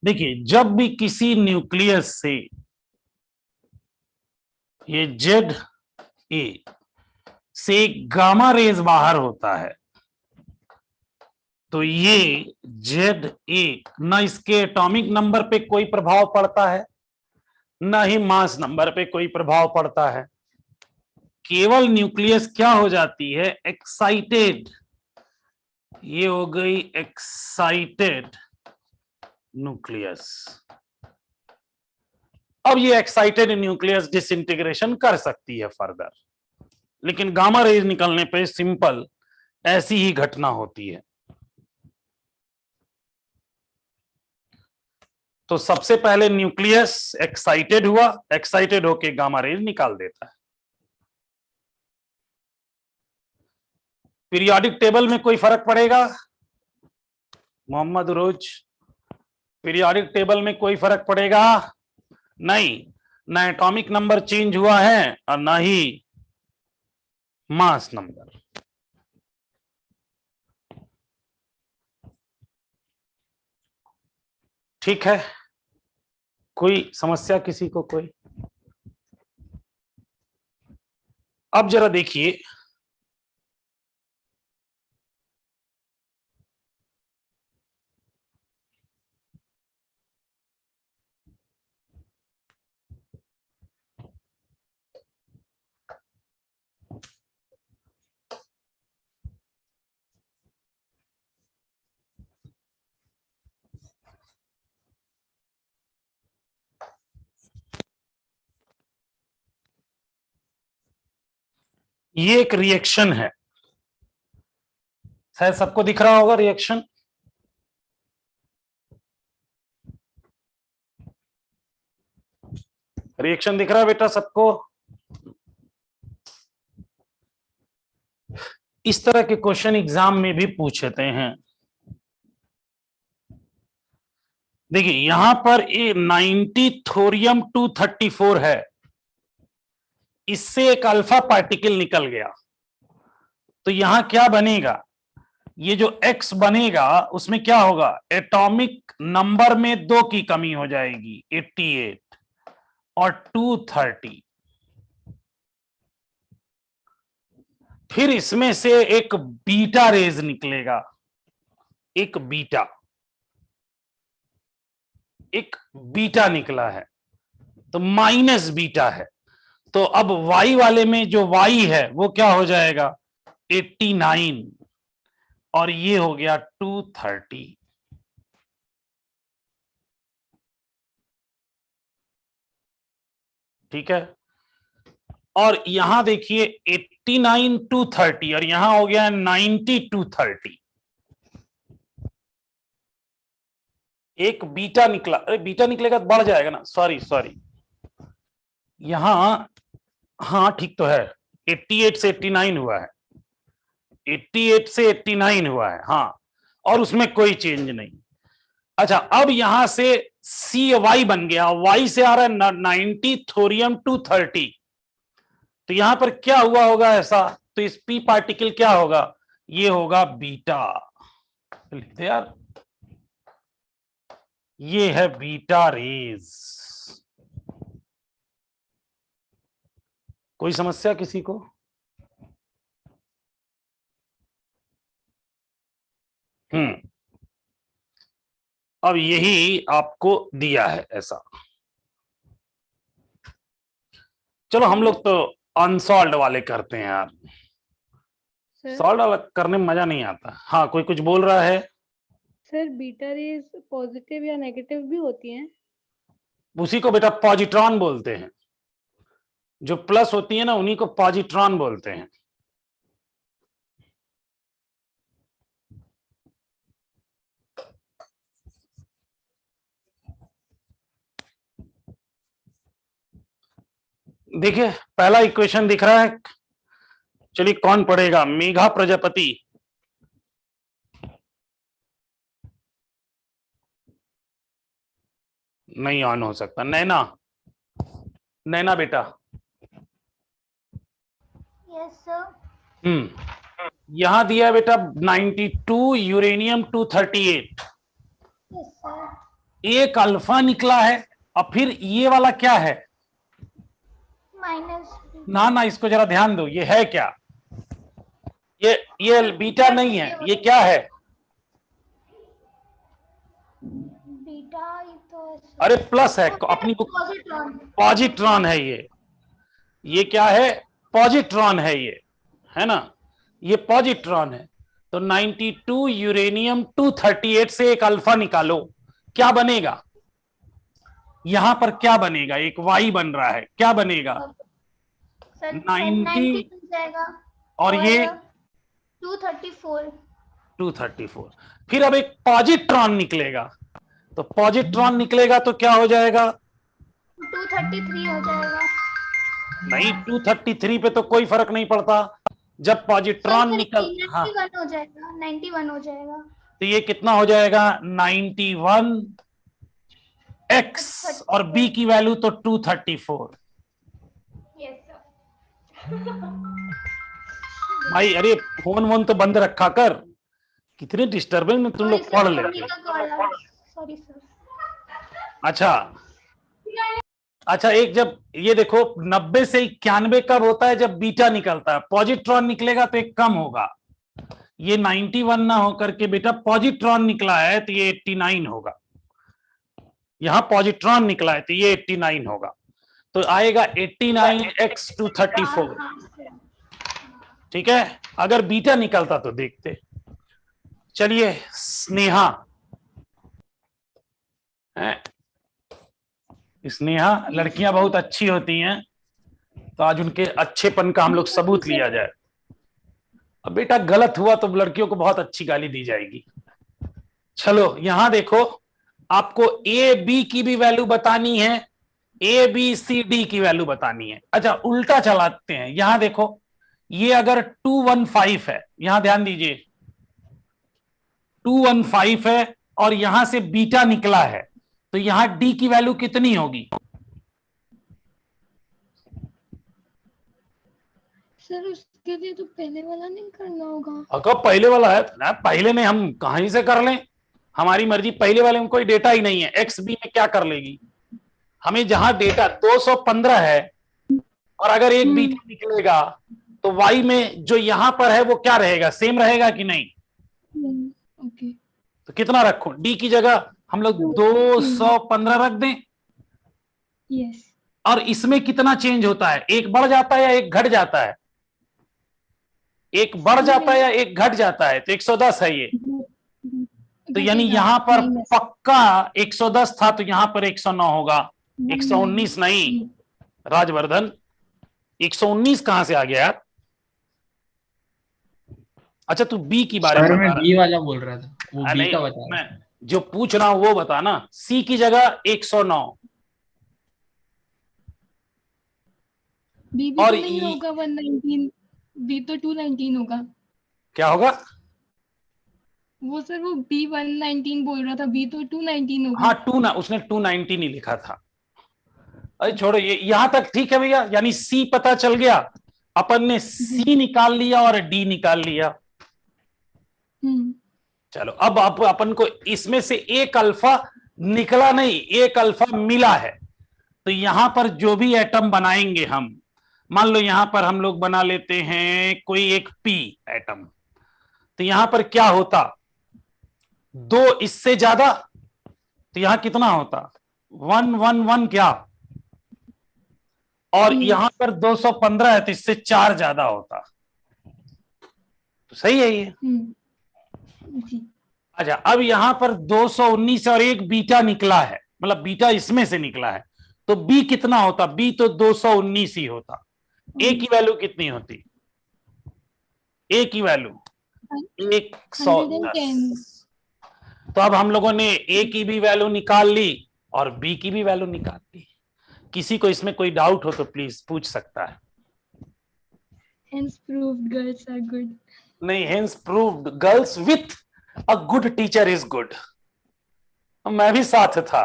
देखिए जब भी किसी न्यूक्लियस से ये जेड ए से गामा रेज बाहर होता है तो ये जेड ए ना इसके एटॉमिक नंबर पे कोई प्रभाव पड़ता है, ना ही मास नंबर पे कोई प्रभाव पड़ता है। केवल न्यूक्लियस क्या हो जाती है? एक्साइटेड। ये हो गई एक्साइटेड न्यूक्लियस। अब ये एक्साइटेड न्यूक्लियस डिसइंटीग्रेशन कर सकती है फर्दर, लेकिन गामा रेज निकलने पे सिंपल ऐसी ही घटना होती है। तो सबसे पहले न्यूक्लियस एक्साइटेड हुआ, एक्साइटेड होके गामा रेज निकाल देता है। पीरियोडिक टेबल में कोई फर्क पड़ेगा? मोहम्मद रोज, पीरियोडिक टेबल में कोई फर्क पड़ेगा? नहीं, ना एटॉमिक नंबर चेंज हुआ है और ना ही मास नंबर। ठीक है, कोई समस्या किसी को? कोई? अब जरा देखिए, ये एक रिएक्शन है, शायद सबको दिख रहा होगा रिएक्शन। रिएक्शन दिख रहा है बेटा सबको? इस तरह के क्वेश्चन एग्जाम में भी पूछते हैं। देखिए यहां पर ये 90 थोरियम 234 है, इससे एक अल्फा पार्टिकल निकल गया, तो यहां क्या बनेगा? ये जो X बनेगा उसमें क्या होगा? एटॉमिक नंबर में 2 की कमी हो जाएगी, 88 और 230। फिर इसमें से एक बीटा रेज निकलेगा, एक बीटा निकला है, तो माइनस बीटा है। तो अब Y वाले में जो Y है वो क्या हो जाएगा? 89 और ये हो गया 230। ठीक है, और यहां देखिए 89 230 और यहां हो गया 90 230। एक बीटा निकला, अरे बीटा निकलेगा तो बढ़ जाएगा ना, सॉरी यहां, हाँ ठीक तो है, 88 से 89 हुआ है, 88 से 89 हुआ है, हाँ, और उसमें कोई चेंज नहीं। अच्छा, अब यहां से CY बन गया, Y से आ रहा है 90 थोरियम 230, तो यहां पर क्या हुआ होगा ऐसा? तो इस P पार्टिकल क्या होगा? ये होगा बीटा। लिख दे यार, ये है बीटा रेज। कोई समस्या किसी को? अब यही आपको दिया है ऐसा। चलो हम लोग तो अनसॉल्व्ड वाले करते हैं यार, सर सॉल्व वाला करने में मजा नहीं आता। हाँ, कोई कुछ बोल रहा है? सर बीटा रेज पॉजिटिव या नेगेटिव भी होती हैं? उसी को बेटा पॉजिट्रॉन बोलते हैं, जो प्लस होती है ना उन्हीं को पॉजिट्रॉन बोलते हैं। देखिए पहला इक्वेशन दिख रहा है, चलिए कौन पढ़ेगा? मेघा प्रजापति। नहीं ऑन हो सकता। नैना बेटा। Yes sir. यहां दिया है बेटा 92 यूरेनियम 238, यस सर। एक अल्फा निकला है, और फिर ये वाला क्या है? माइनस ना इसको जरा ध्यान दो, ये है क्या? ये बीटा नहीं है, ये क्या है? बीटा, ये तो अरे प्लस है, अपनी को पॉजिट्रॉन। पॉजिट्रॉन है ये क्या है? पॉजिट्रॉन है ये, है ना? ये पॉजिट्रॉन है। तो 92 यूरेनियम 238 से एक अल्फा निकालो, क्या बनेगा? यहां पर क्या बनेगा? एक Y बन रहा है, क्या बनेगा? सर 90 बन जाएगा और ये 234। 234। फिर अब एक पॉजिट्रॉन निकलेगा, तो पॉजिट्रॉन निकलेगा तो क्या हो जाएगा? 233 हो जाएगा। नहीं, 233 पे तो कोई फर्क नहीं पड़ता। जब पॉजिट्रॉन निकल, हाँ, 91 हो जाएगा, 91 हो जाएगा। तो ये कितना हो जाएगा? 91 X, और B की वैल्यू तो 234। Yes sir. भाई अरे फोन वोन तो बंद रखा कर, कितने डिस्टर्बेंस में तुम लोग पढ़ लेते हो। Sorry sir. अच्छा अच्छा, एक जब ये देखो 90 से 91 कब होता है, जब बीटा निकलता है। पॉजिट्रॉन निकलेगा तो एक कम होगा, ये 91 ना होकर के बेटा पॉजिट्रॉन निकला है तो ये 89 होगा। यहां पॉजिट्रॉन निकला है तो ये 89 होगा, तो आएगा 89x 234। ठीक है, अगर बीटा निकलता तो देखते। चलिए स्नेहा, स्नेहा लड़कियां बहुत अच्छी होती हैं, तो आज उनके अच्छेपन का हम लोग सबूत लिया जाए। अब बेटा गलत हुआ तो लड़कियों को बहुत अच्छी गाली दी जाएगी। चलो यहां देखो, आपको ए बी की भी वैल्यू बतानी है, ए बी सी डी की वैल्यू बतानी है। अच्छा उल्टा चलाते हैं, यहां देखो ये अगर 215 है, यहां ध्यान दीजिए 215 है और यहां से बीटा निकला है, तो यहां डी की वैल्यू कितनी होगी? सर उसके लिए तो पहले वाला नहीं करना होगा। अगर पहले वाला है ना, पहले में हम कहीं से कर लें, हमारी मर्जी। पहले वाले में कोई डेटा ही नहीं है, एक्स बी में क्या कर लेगी? हमें जहां डेटा 215 है और अगर एक बीटा निकलेगा तो वाई में जो यहां पर है वो क्या रहेगा, सेम रहेगा कि नहीं? ओके, तो कितना रखूं? डी की जगह हम लोग 215 रख दें। यस। और इसमें कितना चेंज होता है, एक बढ़ जाता है या एक घट जाता है? एक बढ़ जाता है या एक घट जाता है? तो 110 है ये, तो यानी यहां पर पक्का 110 था, तो यहां पर 109 होगा, 119 नहीं। राजवर्धन 119 कहां से आ गया यार? अच्छा तू बी की बारे में सर बता मैं रहा बी वाला बोल रहा था, वो है। बी नहीं, का बता रहा मैं जो पूछ रहा हूं वो बता ना। सी की जगह 109 बी भी और तो नहीं होगा 119, बी तो 219 होगा। क्या होगा? वो सर वो बी 119 बोल रहा था, बी तो 219 होगा। हाँ टू ना, उसने 219 ही लिखा था। अरे छोड़ो, ये यहां तक ठीक है भैया, यानी सी पता चल गया, अपन ने सी निकाल लिया और डी निकाल लिया। चलो अब अपन को इसमें से एक अल्फा निकला नहीं, एक अल्फा मिला है, तो यहां पर जो भी एटम बनाएंगे हम, मान लो यहां पर हम लोग बना लेते हैं कोई एक पी एटम, तो यहां पर क्या होता? 2 इससे ज्यादा, तो यहां कितना होता? 111 क्या? और यहां पर 215 है तो इससे 4 ज्यादा होता। तो सही है ये। अच्छा अब यहां पर 219 और एक बीटा निकला है, मतलब बीटा इसमें से निकला है, तो बी कितना होता? बी तो 219 ही होता। ए की वैल्यू कितनी होती? ए की वैल्यू 110। तो अब हम लोगों ने ए की भी वैल्यू निकाल ली और बी की भी वैल्यू निकाल ली। किसी को इसमें कोई डाउट हो तो प्लीज पूछ सकता है। Hence proved girls are good. नहीं, hence proved girls with a good teacher is good. मैं भी साथ था।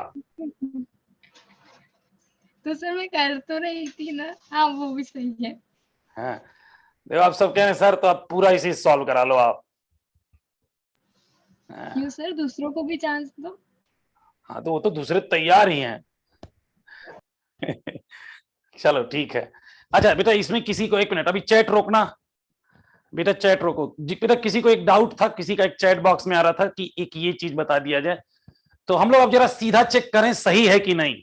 तो सर मैं कर तो रही थी ना। हाँ वो भी सही है। हाँ देखो आप सब कह रहे हैं सर, तो आप पूरा इसी सॉल्व करा लो आप। क्यों सर, दूसरों को भी चांस दो। हाँ तो वो तो दूसरे तैयार ही हैं। चलो ठीक है। अच्छा बेटा इसमें किसी को, एक मिनट अभी चैट रोकना बेटा, चैट रोको बेटा। किसी को एक डाउट था, किसी का एक चैट बॉक्स में आ रहा था कि एक ये चीज बता दिया जाए, तो हम लोग अब जरा सीधा चेक करें सही है कि नहीं।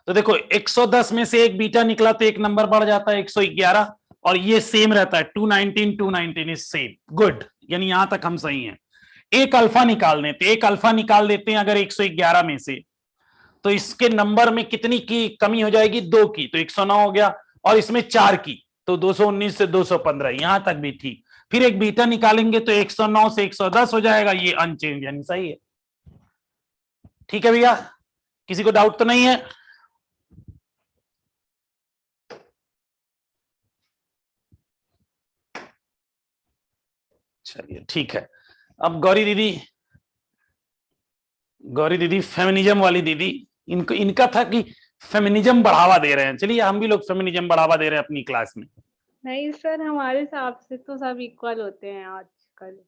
तो देखो 110 में से एक बीटा निकला तो एक नंबर बढ़ जाता है 111, और ये सेम रहता है 219 इज सेम, गुड, यानी यहां तक हम सही हैं। एक अल्फा निकाल देते, एक अल्फा निकाल देते हैं अगर 111 में से, तो इसके नंबर में कितनी की कमी हो जाएगी? 2 की, तो 109 हो गया, और इसमें 4 की, तो 219 से 215, यहां तक भी ठीक। फिर एक बीटा निकालेंगे तो 109 से 110 हो जाएगा, ये अनचेंज यानी सही है। ठीक है भैया, किसी को डाउट तो नहीं है? चलिए ठीक है। अब गौरी दीदी फेमिनिज्म वाली दीदी, इनको इनका था कि फेमिनिज्म बढ़ावा दे रहे हैं। चलिए हम भी लोग फेमिनिज्म बढ़ावा दे रहे हैं अपनी क्लास में। नहीं सर, हमारे हिसाब से तो सब इक्वल होते हैं आजकल।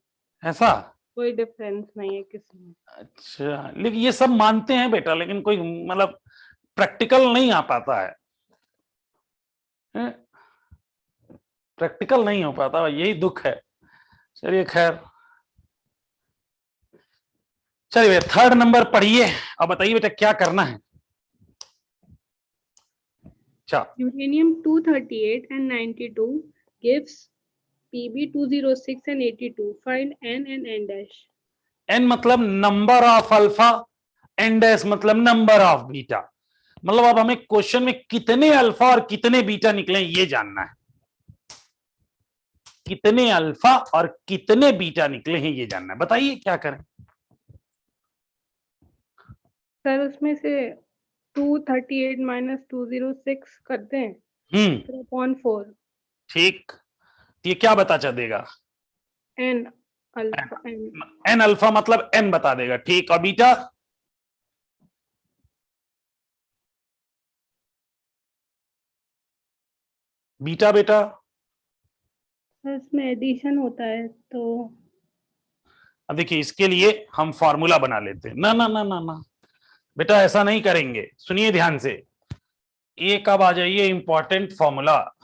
ऐसा कोई डिफरेंस नहीं है किसी में। अच्छा, लेकिन ये सब मानते हैं बेटा, लेकिन कोई मतलब प्रैक्टिकल नहीं आ पाता है, प्रैक्टिकल नहीं हो पाता, यही दुख है। चलिए खैर, चलिए भैया थर्ड नंबर पढ़िए। अब बताइए बेटा क्या करना है। अच्छा, Uranium 238 and 92 gives Pb 206 and 82. Find n and n dash. N मतलब number of alpha, N dash मतलब नंबर ऑफ बीटा। मतलब अब हमें क्वेश्चन में कितने अल्फा और कितने बीटा निकले ये जानना है, कितने अल्फा और कितने बीटा निकले हैं ये जानना है। बताइए क्या करें। सर उसमें से 238 माइनस 206 करते हैं फिर अपॉन 4 ठीक, तो ये क्या बता देगा, n alpha n N alpha मतलब एन बता देगा। ठीक, और बीटा बीटा बेटा सर इसमें एडिशन होता है तो अब देखिए इसके लिए हम फॉर्मूला बना लेते हैं। ना ना ना ना ना बेटा ऐसा नहीं करेंगे, सुनिए ध्यान से। एक अब आ जाइए इंपॉर्टेंट फॉर्मूला,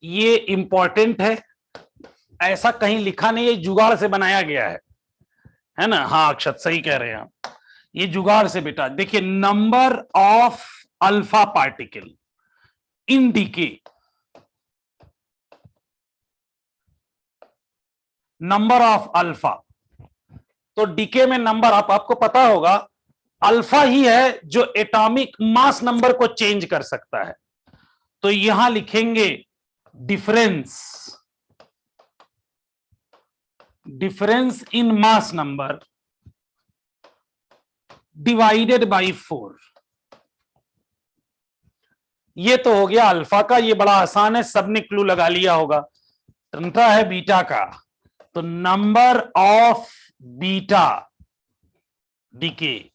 ये इंपॉर्टेंट है, ऐसा कहीं लिखा नहीं है, जुगाड़ से बनाया गया है ना। हाँ अक्षत सही कह रहे हैं आप, ये जुगाड़ से बेटा। देखिए number of alpha particle in decay, number of alpha, तो डीके में नंबर आपको पता होगा अल्फा ही है जो एटॉमिक मास नंबर को चेंज कर सकता है। तो यहां लिखेंगे difference in mass number divided by 4। ये तो हो गया अल्फा का, ये बड़ा आसान है, सबने क्लू लगा लिया होगा। तंत्र है बीटा का, तो number of beta decay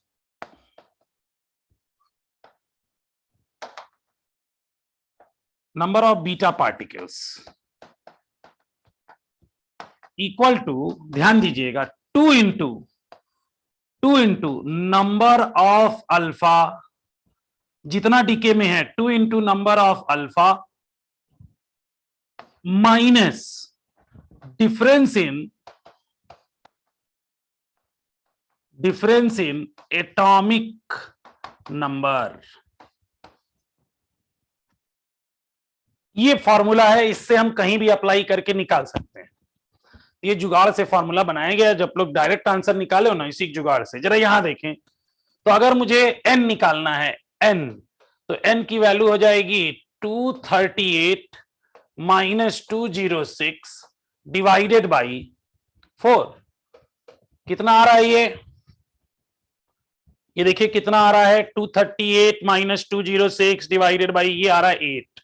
number of beta particles equal to, ध्यान दीजिएगा, 2 इंटू नंबर ऑफ अल्फा, जितना डीके में है 2 into number of alpha minus difference in atomic number. ये फॉर्मूला है, इससे हम कहीं भी अप्लाई करके निकाल सकते हैं। ये जुगाड़ से फॉर्मूला बनाया गया, जब लोग डायरेक्ट आंसर निकाले हो ना इसी जुगाड़ से। जरा यहां देखें, तो अगर मुझे n निकालना है n, तो n की वैल्यू हो जाएगी 238 माइनस 206 डिवाइडेड बाई 4। कितना आ रहा है ये देखिए कितना आ रहा है, 238 माइनस 206 डिवाइडेड बाई ये आ रहा है 8।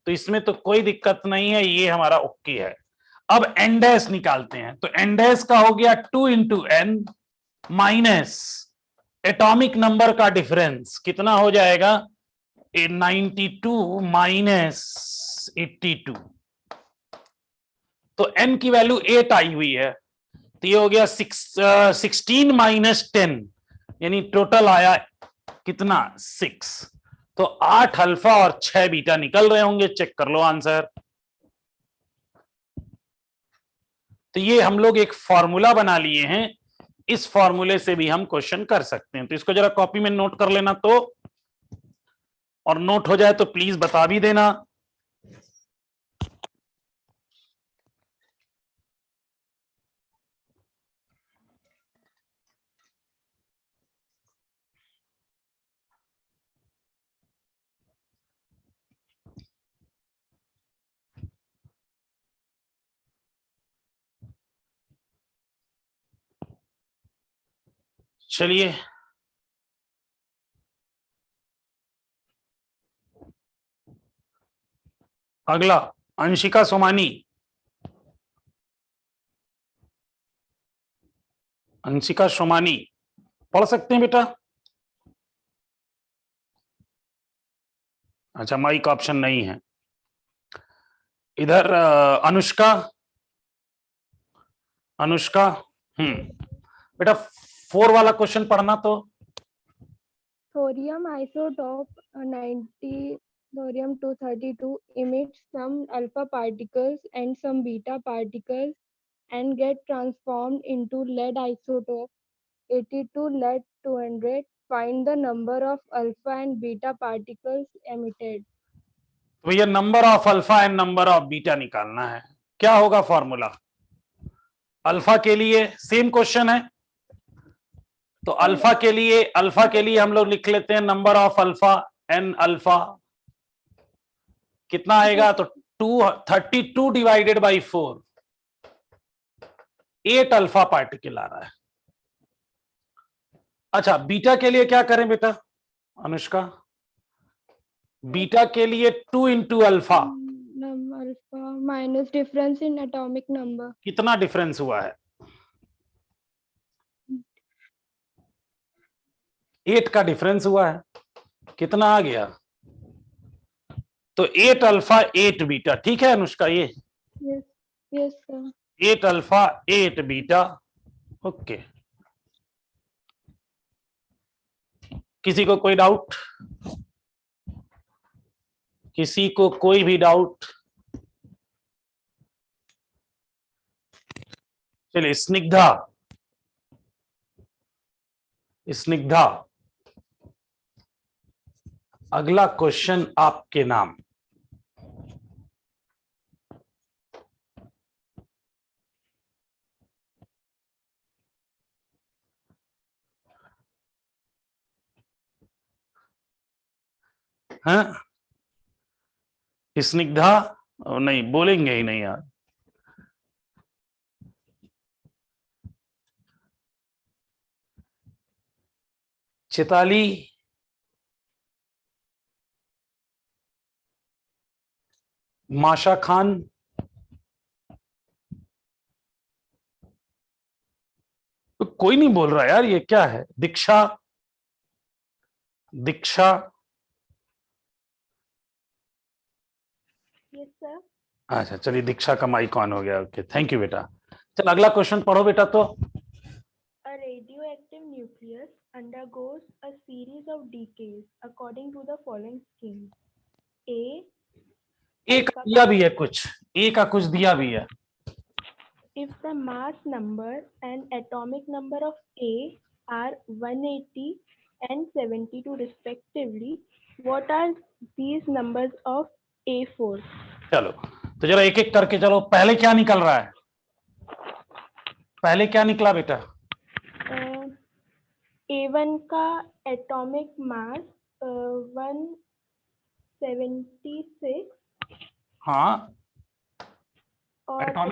तो इसमें तो कोई दिक्कत नहीं है, ये हमारा ओके है। अब एन डैश निकालते हैं, तो एन डैश का हो गया 2 into N minus atomic number का डिफरेंस कितना हो जाएगा, 92 माइनस 82। तो n की वैल्यू 8 आई हुई है, तो ये हो गया 16 माइनस 10, यानी टोटल आया कितना 6। तो 8 अल्फा और 6 बीटा निकल रहे होंगे, चेक कर लो आंसर। तो ये हम लोग एक फॉर्मूला बना लिए हैं, इस फॉर्मूले से भी हम क्वेश्चन कर सकते हैं। तो इसको जरा कॉपी में नोट कर लेना, तो और नोट हो जाए तो प्लीज बता भी देना। चलिए अगला, अंशिका सोमानी। अंशिका सोमानी पढ़ सकते हैं बेटा? अच्छा माइक ऑप्शन नहीं है इधर। अनुष्का, अनुष्का। बेटा 4 वाला क्वेश्चन पढ़ना तो। Thorium isotope 90 thorium 232 emits some alpha particles and some beta particles and get transformed into lead isotope 82 lead 200. Find the number of alpha and beta particles emitted. तो भैया number of alpha and number of beta निकालना है। क्या होगा formula? Alpha के लिए same question है, तो अल्फा के लिए हम लोग लिख लेते हैं number of alpha N alpha. कितना आएगा? तो 232 डिवाइडेड बाई 4, 8 अल्फा पार्टिकल आ रहा है। अच्छा, बीटा के लिए क्या करें बेटा अनुष्का? बीटा के लिए 2 into alpha. Alpha minus difference in atomic number. कितना डिफरेंस हुआ है? 8 का डिफरेंस हुआ है। कितना आ गया? तो 8 अल्फा 8 बीटा। ठीक है अनुष्का? ये Yes sir. 8 alpha 8 beta. Okay, किसी को कोई डाउट? किसी को कोई भी डाउट? चलिए स्निग्धा, स्निग्धा अगला क्वेश्चन आपके नाम। हाँ स्निग्धा? नहीं बोलेंगे ही नहीं यार। चिताली, माशा खान, तो कोई नहीं बोल रहा यार, ये क्या है? दीक्षा, दीक्षा। Yes sir. अच्छा चलिए, दीक्षा का माइक ऑन हो गया। ओके थैंक यू बेटा। चल अगला क्वेश्चन पढ़ो बेटा। तो A radioactive nucleus undergoes a series of decays according to the following schemes. A. ए का दिया भी है कुछ, ए का कुछ दिया भी है। If the mass number and atomic number of A are 180 and 72 respectively, what are these numbers of A4? चलो तो जरा एक एक करके चलो। पहले क्या निकल रहा है? पहले क्या निकला बेटा? A1 का एटॉमिक मास 176 हाँ, और Atomic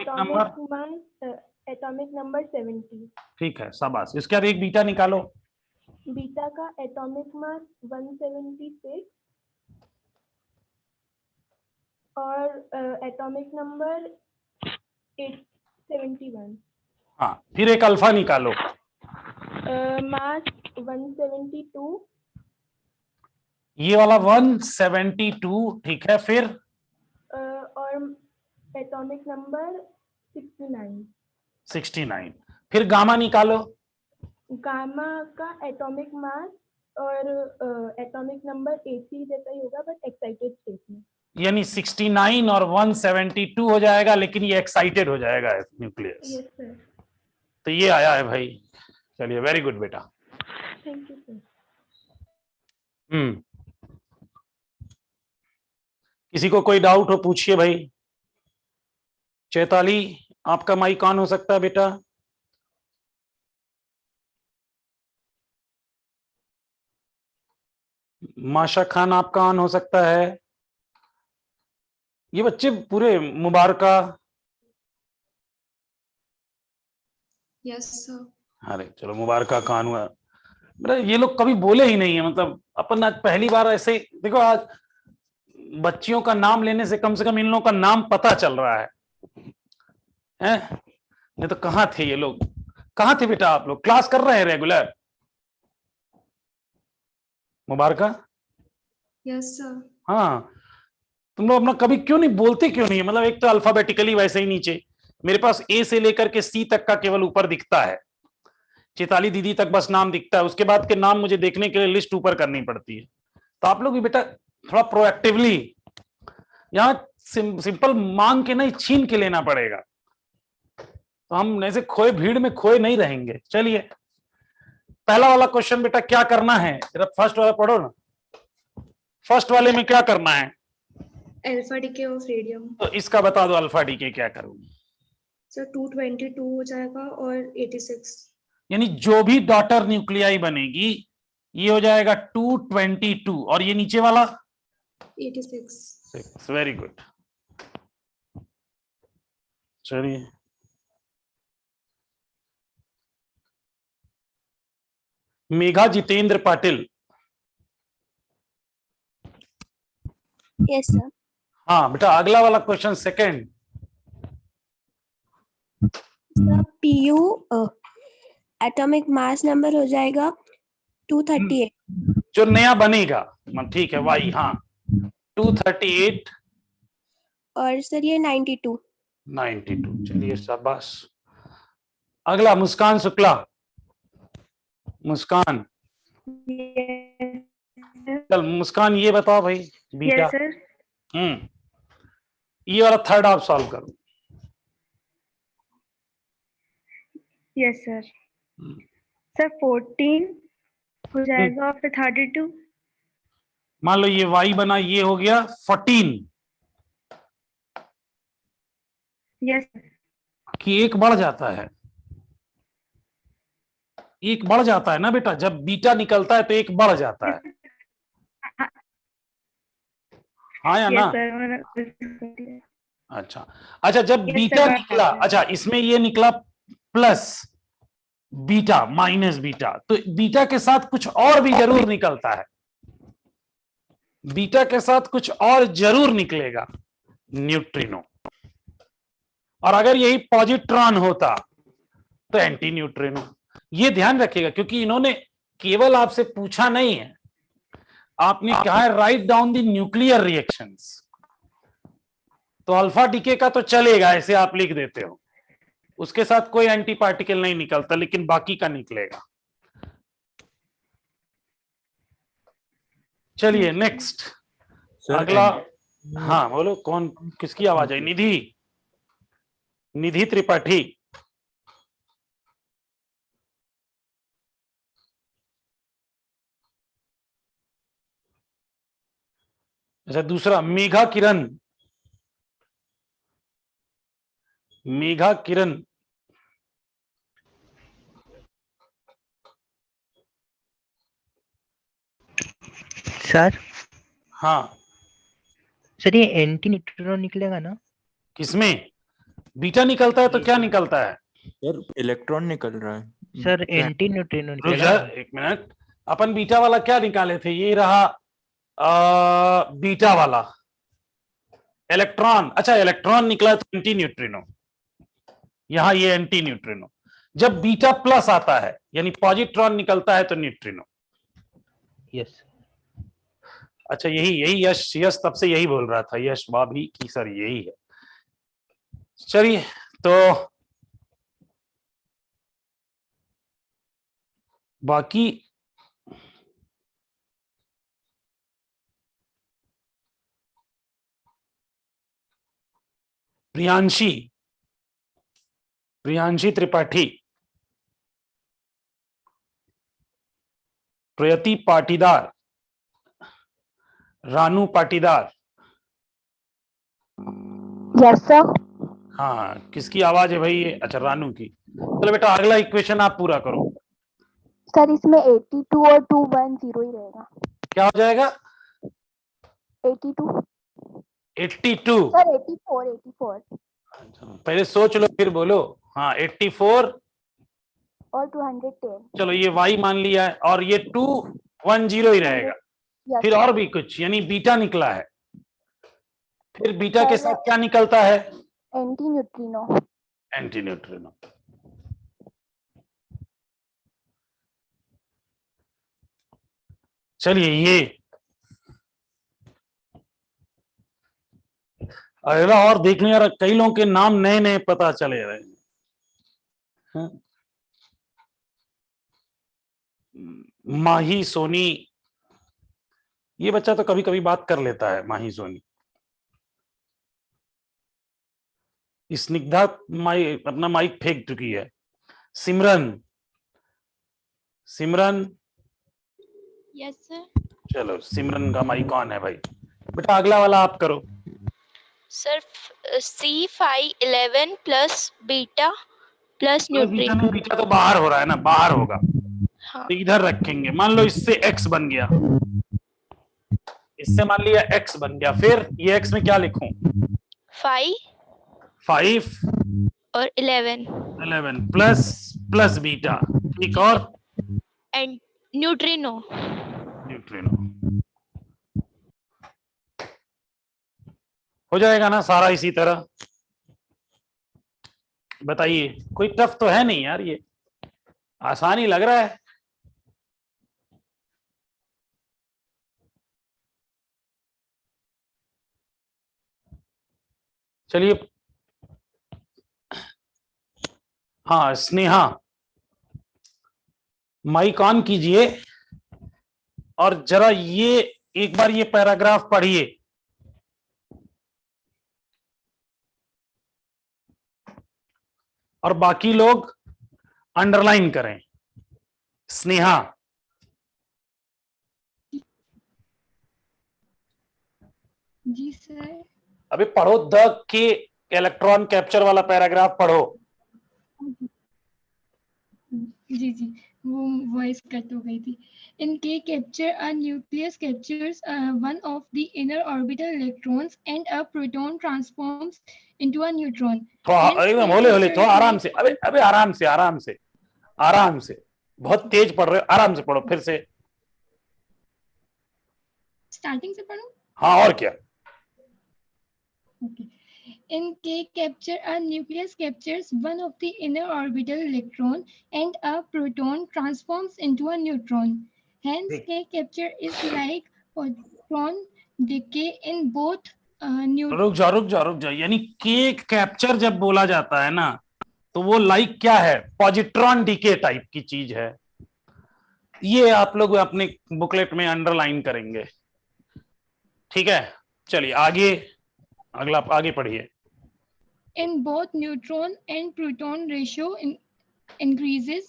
एटॉमिक नंबर 70। ठीक है शाबाश। इसके बाद एक बीटा निकालो। बीटा का एटॉमिक मास 176 और एटॉमिक नंबर 871। हाँ फिर एक अल्फा निकालो। मास 172 ये वाला 172। ठीक है, फिर और एटॉमिक नंबर 69। 69। फिर गामा निकालो। गामा का एटॉमिक मास और एटॉमिक नंबर 80 जैसा ही होगा बट एक्साइटेड स्टेट में। यानी 69 और 172 हो जाएगा, लेकिन ये एक्साइटेड हो जाएगा न्यूक्लियस। Yes sir. तो ये आया है भाई। चलिए वेरी गुड बेटा। Thank you sir. किसी को कोई डाउट हो पूछिए भाई। चैताली आपका माइक ऑन हो सकता है बेटा। माशा खान आपका ऑन हो सकता है। ये बच्चे पूरे मुबारका। Yes sir. अरे चलो मुबारका का ऑन हुआ। मेरा ये लोग कभी बोले ही नहीं है, मतलब अपन आज पहली बार ऐसे देखो। आज बच्चियों का नाम लेने से कम इन लोगों का नाम पता चल रहा है, हैं? नहीं तो कहाँ थे ये लोग? कहाँ थे बेटा आप लोग? क्लास कर रहे हैं रेगुलर? मुबारका। Yes sir. हाँ तुम लोग अपना कभी क्यों नहीं बोलते, क्यों नहीं? मतलब एक तो अल्फाबेटिकली वैसे ही नीचे मेरे पास ए से लेकर के सी तक का केवल ऊपर दिखता है, चैताली दीदी तक बस नाम दिखता है, उसके बाद के नाम मुझे देखने के लिए लिस्ट ऊपर करनी पड़ती है। तो आप लोग भी बेटा थोड़ा प्रोएक्टिवली, यहाँ सिंपल मांग के नहीं, छीन के लेना पड़ेगा, तो हम ऐसे खोए भीड़ में खोए नहीं रहेंगे। चलिए पहला वाला क्वेश्चन बेटा क्या करना है, जरा फर्स्ट वाला पढ़ो ना। फर्स्ट वाले में क्या करना है? Alpha decay of radium. तो इसका बता दो अल्फा डीके क्या करूं। सर 222 हो जाएगा और 86। यानी जो भी डॉटर न्यूक्लियाई बनेगी ये हो जाएगा 222, और ये नीचे वाला 86। Very good. चलिए मेघा जितेंद्र पाटिल। Yes sir. हाँ बेटा अगला वाला question second. PU atomic mass number हो जाएगा 238। जो नया बनेगा, ठीक है वाई, हाँ 238 और सर ये 92। 92। चलिए शाबाश। अगला मुस्कान शुक्ला। मुस्कान, चल मुस्कान ये बताओ भाई बीटा। Yes sir. ये वाला थर्ड आप सॉल्व करो। Yes sir. सर 14 हो जाएगा फिर 32। मान लो ये y बना, ये हो गया 14। यस कि एक बढ़ जाता है, एक बढ़ जाता है ना बेटा, जब बीटा निकलता है तो एक बढ़ जाता है, हाँ या ना? सर। अच्छा अच्छा, जब Yes, बीटा sir, निकला, sir. अच्छा इसमें ये निकला प्लस बीटा माइनस बीटा, तो बीटा के साथ कुछ और भी जरूर निकलता है, बीटा के साथ कुछ और जरूर निकलेगा, न्यूट्रिनो। और अगर यही पॉजिट्रॉन होता तो एंटी न्यूट्रिनो। ये ध्यान रखिएगा क्योंकि इन्होंने केवल आपसे पूछा नहीं है, आपने कहा है write down the nuclear reactions. तो अल्फा डीके का तो चलेगा, ऐसे आप लिख देते हो, उसके साथ कोई एंटी पार्टिकल नहीं निकलता, लेकिन बाकी का निकलेगा। चलिए नेक्स्ट अगला। हाँ बोलो, कौन किसकी आवाज है? निधि, निधि त्रिपाठी। अच्छा दूसरा मेघा किरण, मेघा किरण। सर हाँ सर ये एंटी न्यूट्रिनो निकलेगा ना? किसमें बीटा निकलता है तो क्या निकलता है? यार इलेक्ट्रॉन निकल रहा है सर एंटी न्यूट्रिनो रुक निकलेगा जा ना? एक मिनट, अपन बीटा वाला क्या निकाले थे? ये रहा बीटा वाला इलेक्ट्रॉन। अच्छा इलेक्ट्रॉन निकला तो एंटी न्यूट्रिनो, यहां ये एंटी न्यूट्रिनो। जब बीटा प्लस आता है यानी पॉजिट्रॉन निकलता है तो न्यूट्रिनो। यस। अच्छा यही यही यश, यश तब से यही बोल रहा था, यश भाभी की सर यही है। चलिए तो बाकी प्रियांशी, प्रियांशी त्रिपाठी, प्रयति पाटीदार, रानू पाटीदार। Yes sir. हाँ किसकी आवाज है भाई ये? अच्छा रानू की। चलो बेटा अगला इक्वेशन आप पूरा करो। सर इसमें 82 और 210 ही रहेगा। क्या हो जाएगा? 82 82। सर 84। पहले सोच लो फिर बोलो। हाँ 84 और 210। चलो ये y मान लिया है, और ये 210 ही रहेगा। यस फिर और भी कुछ, यानी बीटा निकला है, फिर बीटा के साथ क्या निकलता है? Anti neutrino. Anti neutrino. चलिए ये अगला और देख लो यार, कई लोगों के नाम नए नए पता चले रहे हैं। हाँ? माही सोनी, ये बच्चा तो कभी कभी बात कर लेता है, माही सोनी। स्निग्धा अपना माइक फेंक चुकी है। सिमरन, सिमरन, यस सर। चलो सिमरन का माइक ऑन है भाई। बेटा अगला वाला आप करो। Sir C511 plus beta plus neutrino. Beta तो बाहर हो रहा है ना, बाहर होगा। हाँ। तो इधर रखेंगे, मान लो इससे x बन गया, इससे मान लिया x बन गया, फिर ये x में क्या लिखूं? 5 और 11 प्लस प्लस बीटा, ठीक, और एंड न्यूट्रिनो। हो जाएगा ना सारा इसी तरह? बताइए, कोई टफ तो है नहीं यार, ये आसान ही लग रहा है। चलिए, हाँ स्नेहा, माइक ऑन कीजिए और जरा ये एक बार ये पैराग्राफ पढ़िए। और बाकी लोग अंडरलाइन करें। स्नेहा, जी सर। अभी पढ़ो, द के इलेक्ट्रॉन कैप्चर वाला पैराग्राफ पढ़ो। जी जी, वो वॉइस कट हो गई थी। इन के capture a nucleus captures one of the inner orbital electrons and a proton transforms into a neutron. एकदम होले होले, थोड़ा आराम से, अबे अबे आराम से, आराम से, आराम से, बहुत तेज पढ़ रहे हो, आराम से पढ़ो फिर से। स्टार्टिंग से पढ़ूं? हाँ और क्या। Okay. In K capture, a nucleus captures one of the inner orbital electron and a proton transforms into a neutron. Hence, K capture is like positron decay in both रुक जाओ, यानी के कैप्चर जब बोला जाता है ना, तो वो लाइक क्या है? पॉजिट्रॉन डीके टाइप की चीज है। ये आप लोग अपने बुकलेट में अंडरलाइन करेंगे, ठीक है? चलिए आगे, अगला आगे पढ़िए। In both neutron and proton ratio increases.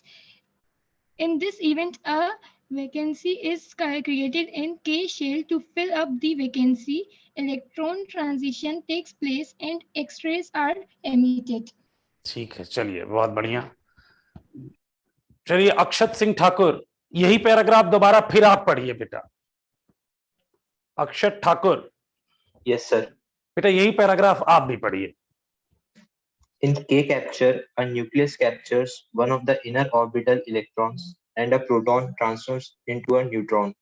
In this event, a vacancy is created in K shell. To fill up the vacancy, electron transition takes place and X-rays are emitted. ठीक है, चलिए बहुत बढ़िया। चलिए अक्षत सिंह ठाकुर, यही पैराग्राफ दोबारा फिर आप पढ़िए बेटा। अक्षत ठाकुर। Yes sir. बेटा यही पैराग्राफ आप भी पढ़िए। In K capture, a nucleus captures one of the inner orbital electrons and a proton transforms into a neutron.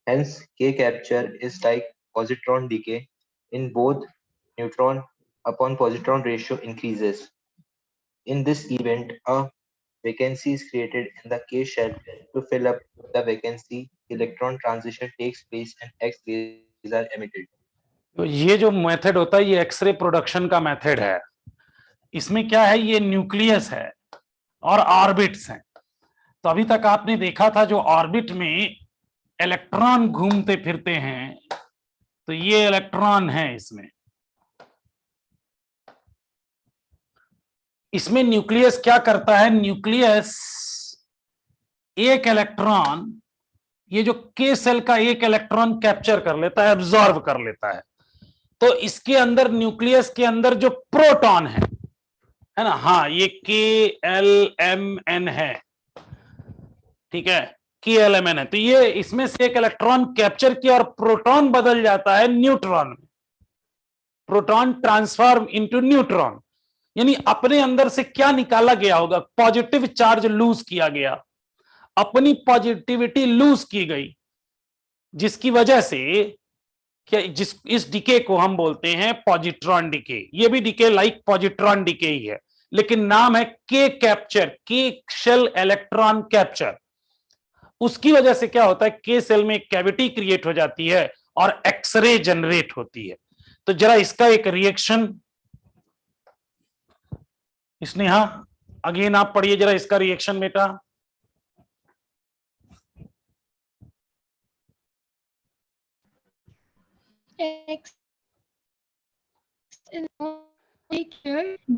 Hence, K capture is like positron decay. In both, neutron upon positron ratio increases. In this event, a vacancy is created in the K shell. To fill up the vacancy, electron transition takes place and X-rays are emitted. तो ये जो method होता है, ये x ray production का method है। इसमें क्या है, ये न्यूक्लियस है और ऑर्बिट्स हैं। तो अभी तक आपने देखा था जो ऑर्बिट में इलेक्ट्रॉन घूमते फिरते हैं, तो ये इलेक्ट्रॉन है इसमें। इसमें न्यूक्लियस क्या करता है? न्यूक्लियस एक इलेक्ट्रॉन, ये जो के सेल का एक इलेक्ट्रॉन कैप्चर कर लेता है, एब्जॉर्ब कर लेता है। तो इसके अंदर, न्यूक्लियस के अंदर जो प्रोटॉन है ना, हाँ ये KLMN है, ठीक है, KLMN है। तो ये इसमें से एक इलेक्ट्रॉन कैप्चर किया और प्रोटॉन बदल जाता है न्यूट्रॉन में। प्रोटॉन ट्रांसफॉर्म इनटू न्यूट्रॉन, यानी अपने अंदर से क्या निकाला गया होगा? पॉजिटिव चार्ज लूज किया गया, अपनी पॉजिटिविटी लूज की गई, जिसकी वजह से क्या, इस डिके को हम बोलते हैं पॉजिट्रॉन डिके। ये भी डिके लाइक पॉजिट्रॉन डिके ही है, लेकिन नाम है के कैप्चर, के शेल इलेक्ट्रॉन कैप्चर। उसकी वजह से क्या होता है, के सेल में एक कैविटी क्रिएट हो जाती है और एक्सरे जनरेट होती है। तो जरा इसका एक रिएक्शन स्नेहा अगेन आप पढ़िए जरा इसका रिएक्शन बेटा। X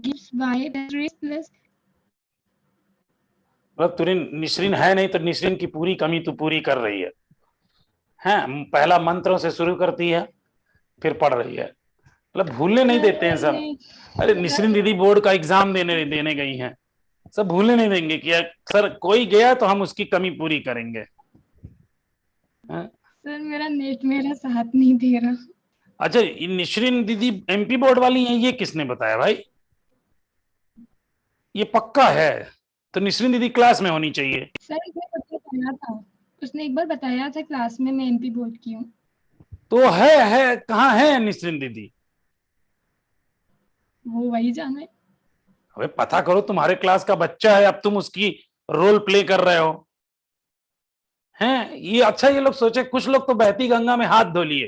gives y plus मतलब तुरिन निश्रिन है नहीं तो निश्रिन की पूरी कमी तो पूरी कर रही है। हैं पहला मंत्रों से शुरू करती है फिर पढ़ रही है, मतलब भूलने नहीं देते हैं सब। अरे निश्रिन दीदी बोर्ड का एग्जाम देने गई हैं, सब भूलने नहीं देंगे कि सर कोई गया तो हम उसकी कमी पूरी करेंगे। सर मेरा नेट मेरा साथ नहीं दे रहा। अच्छा निश्रिन दीदी एमपी बोर्ड वाली हैं, ये किसने बताया भाई? ये पक्का है तो निश्रिन दीदी क्लास में होनी चाहिए। सर बताया था, उसने एक बार बताया था क्लास में मैं एमपी बोर्ड की हूँ। तो है कहाँ है निश्रिन दीदी? वो वही जाने। अबे पता करो, तुम्हारे क्लास का बच्चा है, अब तुम उसकी रोल प्ले कर रहे हो हैं। ये अच्छा ये लोग सोचे, कुछ लोग तो बहती गंगा में हाथ धो लिए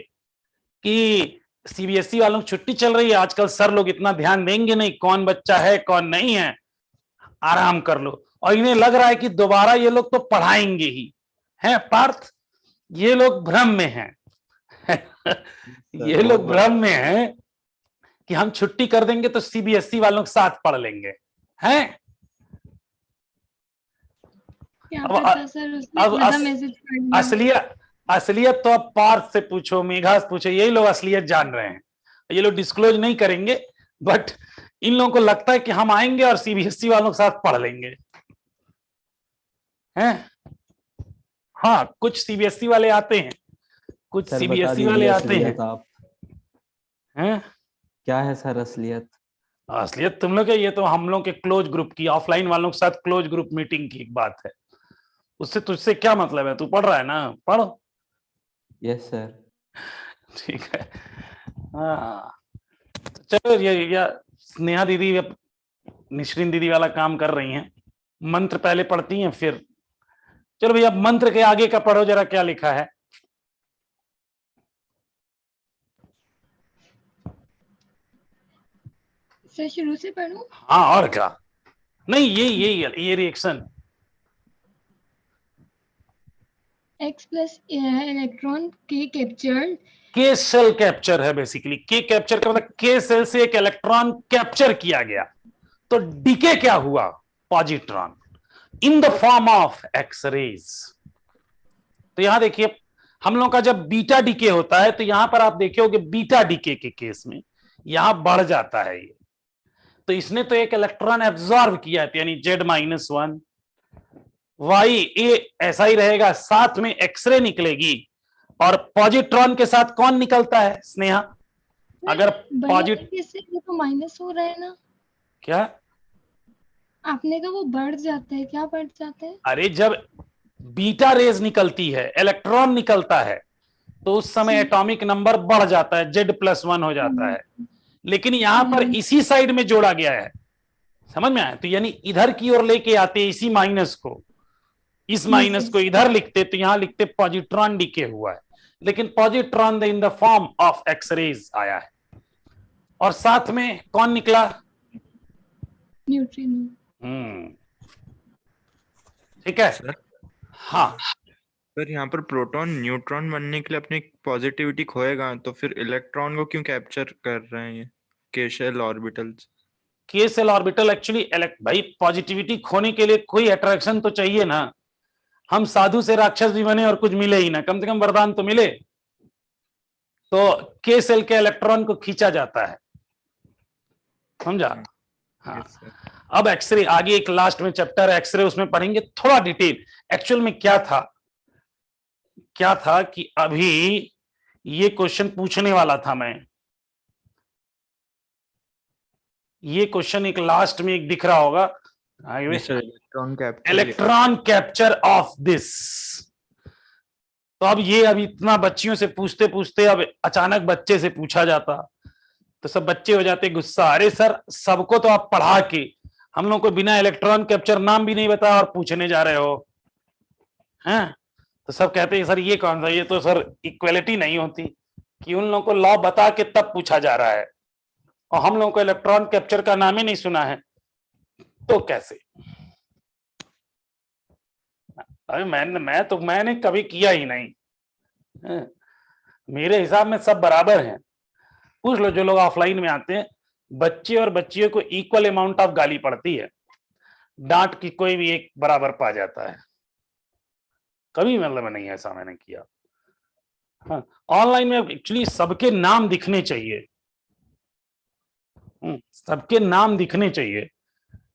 कि सीबीएसई वालों की छुट्टी चल रही है आजकल, सर लोग इतना ध्यान देंगे नहीं कौन बच्चा है कौन नहीं है, आराम कर लो। और इन्हें लग रहा है कि दोबारा ये लोग तो पढ़ाएंगे ही हैं। पार्थ ये लोग भ्रम में हैं ये लोग भ्रम में हैं कि हम छुट्टी कर देंगे तो सीबीएसई वालों के साथ पढ़ लेंगे हैं। असलियत तो अब पार्थ से पूछो, मेघा से पूछो, यही लोग असलियत जान रहे हैं। ये लोग डिस्क्लोज नहीं करेंगे, बट इन लोगों को लगता है कि हम आएंगे और सीबीएसई वालों के साथ पढ़ लेंगे हैं। हाँ कुछ सीबीएसई वाले आते हैं, कुछ सीबीएसई वाले आते हैं। हैं क्या है सर असलियत? असलियत तुम लोग, ये तो हम लोग के क्लोज ग्रुप की, ऑफलाइन वालों के साथ क्लोज ग्रुप मीटिंग की एक बात है। उससे तुझसे क्या मतलब है? तू पढ़ रहा है ना, पढ़ो। Yes sir. ठीक है। हाँ चलो ये स्नेहा दीदी अब निश्रिन दीदी वाला काम कर रही हैं, मंत्र पहले पढ़ती हैं फिर। चलो भैया मंत्र के आगे का पढ़ो जरा, क्या लिखा है? सर शुरू से पढ़ूं? हाँ और क्या, नहीं ये रिएक्शन X प्लस इलेक्ट्रॉन के कैप्चर्ड, के सेल कैप्चर है बेसिकली। के कैप्चर का मतलब के सेल से एक इलेक्ट्रॉन कैप्चर किया गया, तो डीके क्या हुआ? Positron in the form of X rays. तो यहां देखिए हम लोग का जब बीटा डीके होता है तो यहां पर आप देखोगे बीटा डीके के केस में यहां बढ़ जाता है ये, तो इसने तो एक इलेक्ट्रॉन एब्जॉर्ब किया है, यानी Z-1 वाई ए ऐसा ही रहेगा, साथ में एक्सरे निकलेगी। और पॉजिट्रॉन के साथ कौन निकलता है स्नेहा? अगर पॉजिटिव तो माइनस हो रहा है ना, क्या आपने कहा वो बढ़ जाता है, क्या बढ़ जाता है? अरे जब बीटा रेज निकलती है, इलेक्ट्रॉन निकलता है, तो उस समय एटॉमिक नंबर बढ़ जाता है, Z+1 हो जाता है। लेकिन यहां पर इसी साइड में जोड़ा गया है, समझ में आया? तो यानी इधर की ओर लेके आते इसी माइनस को, इस माइनस को इधर लिखते तो यहां लिखते पॉजिट्रॉन डीके हुआ है, लेकिन positron in the form of X rays आया है। और साथ में कौन निकला? न्यूट्रिनो। ठीक है सर। हाँ सर यहाँ पर प्रोटॉन न्यूट्रॉन बनने के लिए अपनी पॉजिटिविटी खोएगा, तो फिर इलेक्ट्रॉन को क्यों कैप्चर कर रहे हैं ये के शेल ऑर्बिटल्स? के सेल ऑर्बिटल एक्चुअली भाई पॉजिटिविटी खोने के लिए कोई अट्रैक्शन तो चाहिए ना। हम साधु से राक्षस भी बने और कुछ मिले ही ना, कम से कम वरदान तो मिले। तो के सेल के इलेक्ट्रॉन को खींचा जाता है, समझा? हाँ अब एक्सरे आगे एक लास्ट में चैप्टर है एक्सरे, उसमें पढ़ेंगे थोड़ा डिटेल। एक्चुअल में क्या था कि अभी ये क्वेश्चन पूछने वाला था मैं, ये क्वेश्चन एक लास्ट में एक दिख रहा होगा, इलेक्ट्रॉन कैप्चर ऑफ दिस। तो अब ये अभी इतना बच्चियों से पूछते पूछते अब अचानक बच्चे से पूछा जाता तो सब बच्चे हो जाते गुस्सा, अरे सर सबको तो आप पढ़ा के हम लोग को बिना इलेक्ट्रॉन कैप्चर नाम भी नहीं बताया और पूछने जा रहे हो हैं। तो सब कहते हैं सर ये कौन सा, ये तो सर इक्वलिटी नहीं होती। कि उन लोगों को लॉ बता के तब पूछा जा रहा है और हम लोगों को इलेक्ट्रॉन कैप्चर का नाम ही नहीं सुना है, तो कैसे? अरे मैंने कभी किया ही नहीं। मेरे हिसाब में सब बराबर हैं। पूछ लो जो लोग ऑफलाइन में आते हैं, बच्चे और बच्चियों को इक्वल अमाउंट ऑफ गाली पड़ती है, डांट की कोई भी एक बराबर पा जाता है। कभी मतलब नहीं ऐसा मैंने किया। हाँ, ऑनलाइन में एक्चुअली सबके नाम दिखने चाहिए, सबके नाम दिखने चाहिए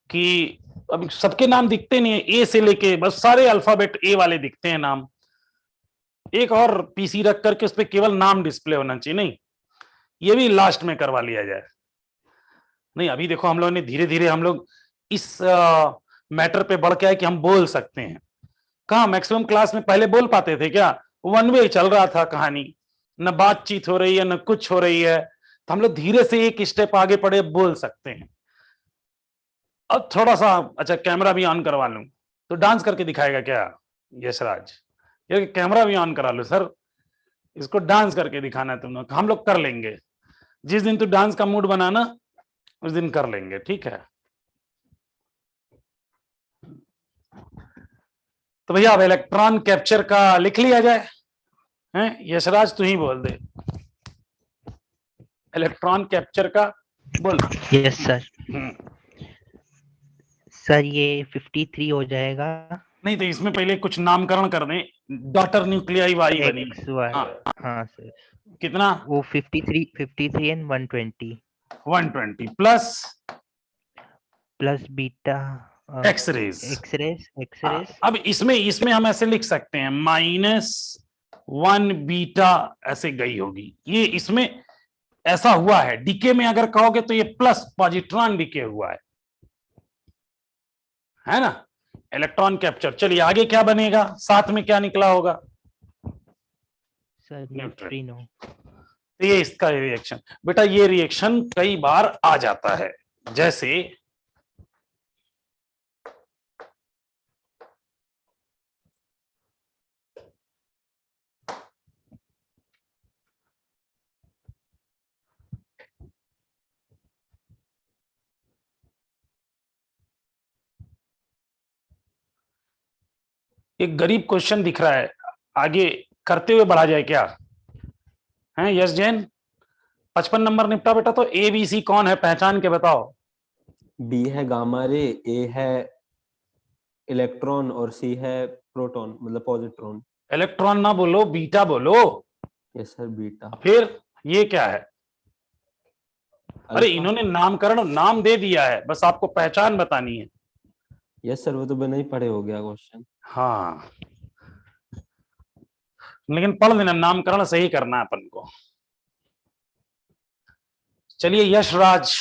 कि अब सबके नाम दिखते नहीं है, ए से लेके बस सारे अल्फाबेट ए वाले दिखते हैं नाम। एक और पीसी रख करके उस पर केवल नाम डिस्प्ले होना चाहिए। नहीं, ये भी लास्ट में करवा लिया जाए। नहीं, अभी देखो हम लोगों ने धीरे धीरे हम लोग इस मैटर पे बढ़ के आए कि हम बोल सकते हैं। कहाँ मैक्सिमम क्लास में पहले बोल पाते थे क्या? वन वे चल रहा था कहानी, न बातचीत हो रही है न कुछ हो रही है। तो हम लोग धीरे से एक स्टेप आगे पड़े, बोल सकते हैं। अब थोड़ा सा अच्छा कैमरा भी ऑन करवा लूं तो डांस करके दिखाएगा क्या यशराज? ये कैमरा भी ऑन करा लो सर, इसको डांस करके दिखाना है तुम लोग। हम लोग कर लेंगे, जिस दिन तू डांस का मूड बनाना उस दिन कर लेंगे, ठीक है? तो भैया अब इलेक्ट्रॉन कैप्चर का लिख लिया जाए, हैं? यशराज तू ही बोल दे इलेक्ट्रॉन कैप्चर का, बोल। Yes sir. सर ये 53 हो जाएगा। नहीं तो इसमें पहले कुछ नामकरण कर दें। डॉटर न्यूक्लियाई वाई बनी। हाँ सर। कितना? वो 53 एंड 120 प्लस बीटा एक्सरेज। अब इसमें हम ऐसे लिख सकते हैं -1 बीटा ऐसे गई होगी। ये इसमें ऐसा हुआ है। डीके में अगर कहोगे तो ये प्लस पॉजिट्रॉन डीके हुआ है ना? Electron capture. चलिए आगे क्या बनेगा, साथ में क्या निकला होगा? Sir neutrino. तो ये इसका रिएक्शन बेटा, ये रिएक्शन कई बार आ जाता है। जैसे एक गरीब क्वेश्चन दिख रहा है, आगे करते हुए बढ़ा जाए क्या? हैं यस जैन? 55 नंबर निपटा बेटा। तो ए बी सी कौन है, पहचान के बताओ। बी है गामा रे, ए है इलेक्ट्रॉन और सी है प्रोटॉन मतलब पॉजिट्रॉन। इलेक्ट्रॉन ना बोलो, बीटा बोलो। Yes sir beta. फिर ये क्या है? अरे इन्होंने नामकरण नाम दे दिया है, बस आपको पहचान बतानी है। यस सर, वो तो बिना ही पढ़े हो गया क्वेश्चन। हाँ, लेकिन पढ़ लेना, नामकरण सही करना है अपन को। चलिए यशराज,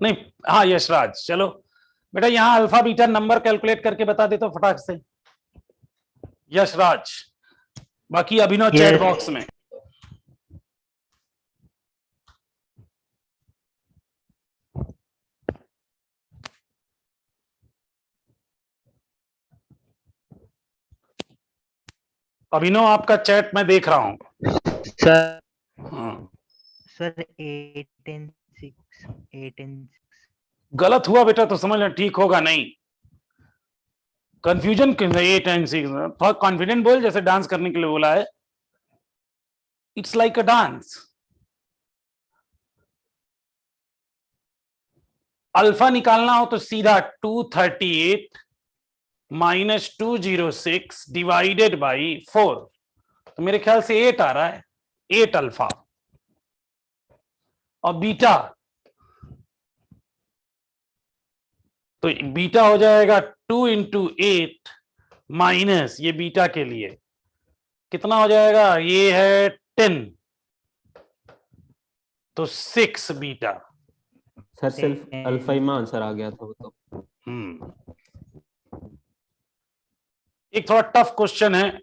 नहीं हाँ यशराज, चलो बेटा यहां अल्फा बीटा नंबर कैलकुलेट करके बता दे तो फटाक से यशराज। बाकी अभिनव चैट बॉक्स में। अभिनव आपका चैट मैं देख रहा हूं सर। हाँ। सर 8 and 6 गलत हुआ बेटा तो समझ लें, ठीक होगा नहीं। Confusion 8 and 6। थोड़ा कॉन्फिडेंट बोल, जैसे डांस करने के लिए बोला है। It's like a dance. Alpha निकालना हो तो सीधा 238 माइनस 206 डिवाइडेड बाई 4। तो मेरे ख्याल से 8 आ रहा है, 8 अल्फा। और बीटा, तो बीटा हो जाएगा 2 into 8 माइनस, ये बीटा के लिए कितना हो जाएगा, ये है 10, तो 6 बीटा। सर सिर्फ अल्फा ही में आंसर आ गया था वो तो। एक थोड़ा टफ क्वेश्चन है,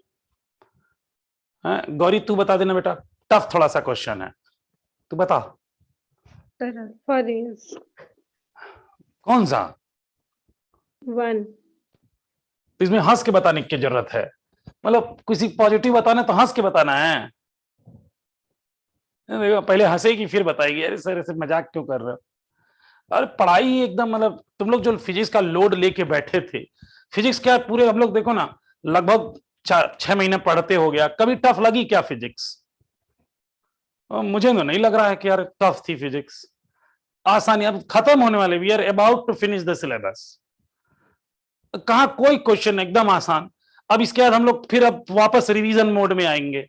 गौरी तू बता देना बेटा, टफ थोड़ा सा क्वेश्चन है, तू बता। सर अल्फा रेज कौन सा? 1। इसमें हंस के बताने की जरूरत है, मतलब किसी पॉजिटिव बताना है तो हंस के बताना है। देखो पहले हंसेगी फिर बताएगी अरे सर ऐसे मजाक क्यों कर रहे हो। और पढ़ाई एकदम मतलब तुम लोग जो फिजिक्स का लोड लेके बैठे थे, फिजिक्स क्या पूरे हम लोग देखो ना लगभग 4-6 महीने पढ़ते हो गया, कभी टफ लगी क्या फिजिक्स? मुझे तो नहीं लग रहा है कि यार टफ थी फिजिक्स, आसानी। अब खत्म होने वाले, we are about to finish the syllabus. कहा कोई क्वेश्चन एकदम आसान। अब इसके बाद हम लोग फिर अब वापस रिवीजन मोड में आएंगे,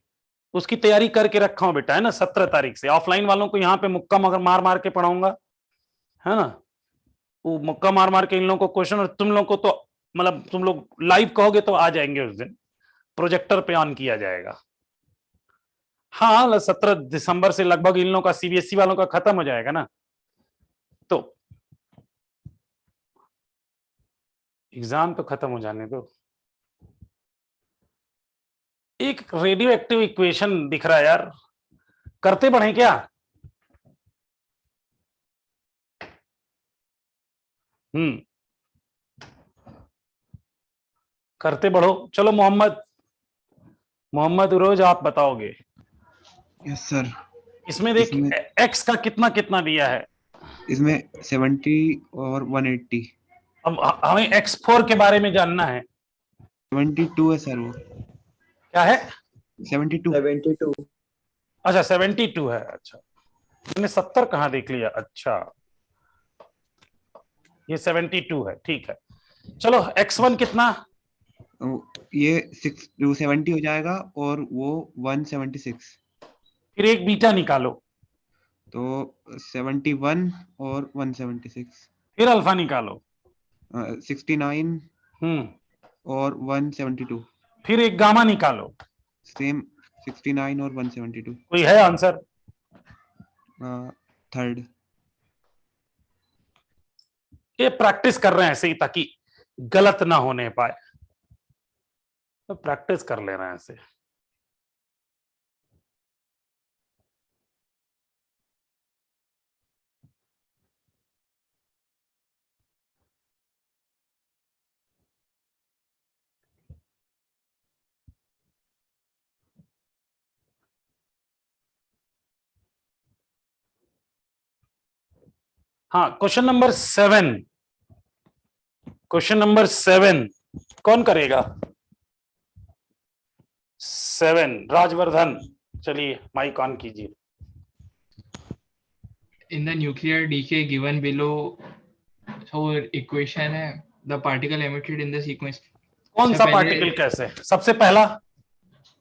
उसकी तैयारी करके रखा हूं बेटा, है ना। 17 तारीख से ऑफलाइन वालों को यहाँ पे मुक्का मगर मार मार के पढ़ाऊंगा, है ना। वो मुक्का मार मार के इन लोगों को क्वेश्चन, और तुम लोग को तो मतलब तुम लोग लाइव कहोगे तो आ जाएंगे उस दिन, प्रोजेक्टर पे ऑन किया जाएगा। हाँ 17 दिसंबर से लगभग इन लोगों का सीबीएसई वालों का खत्म हो जाएगा ना, तो एग्जाम तो खत्म हो जाने दो। एक रेडियो एक्टिव इक्वेशन दिख रहा है यार, करते बढ़े क्या? करते बढ़ो। चलो मोहम्मद उरोज आप बताओगे। Yes sir. इसमें देख एक्स का कितना कितना दिया है? इसमें 70 और 180। अब हमें x4 के बारे में जानना है। 72 है सर वो। क्या है? 72। अच्छा 72 है। अच्छा मैंने 70 कहाँ देख लिया। अच्छा ये 72 है, ठीक है। चलो x1 कितना? ये 70 हो जाएगा और वो 176। फिर एक बीटा निकालो। तो 71 और 176। फिर अल्फा निकालो। 69 और 172। फिर एक गामा निकालो। सेम 69 और 172। कोई है आंसर? थर्ड। ये प्रैक्टिस कर रहे हैं ऐसे ही ताकि गलत ना होने पाए, तो प्रैक्टिस कर ले रहे हैं ऐसे। हाँ क्वेश्चन नंबर 7, क्वेश्चन नंबर 7 कौन करेगा? 7 राजवर्धन, चलिए माइक ऑन कीजिए। In the nuclear decay given below, so equation है the particle emitted in the sequence। कौन सा पार्टिकल कैसे? सबसे पहला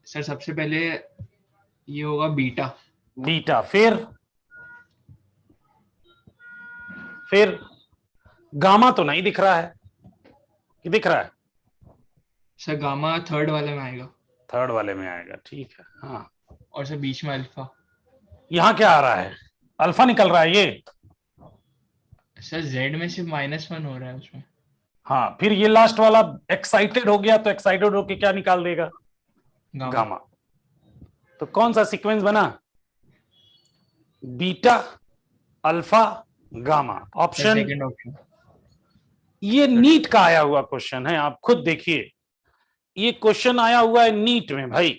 सर सबसे पहले ये होगा बीटा। फिर गामा तो नहीं दिख रहा है कि दिख रहा है? सर गामा थर्ड वाले में आएगा। थर्ड वाले में आएगा, ठीक है। हाँ और सर बीच में अल्फा। यहाँ क्या आ रहा है? अल्फा निकल रहा है ये। सर जेड में सिर्फ -1 हो रहा है उसमें। हाँ फिर ये लास्ट वाला एक्साइटेड हो गया तो एक्साइटेड होके क्या निकाल देगा? गामा। तो कौन सा सीक्वेंस बना? Beta alpha gamma. Option second option. ये नीट का आया हुआ क्वेश्चन है, आप खुद देखिए। ये क्वेश्चन आया हुआ है नीट में भाई।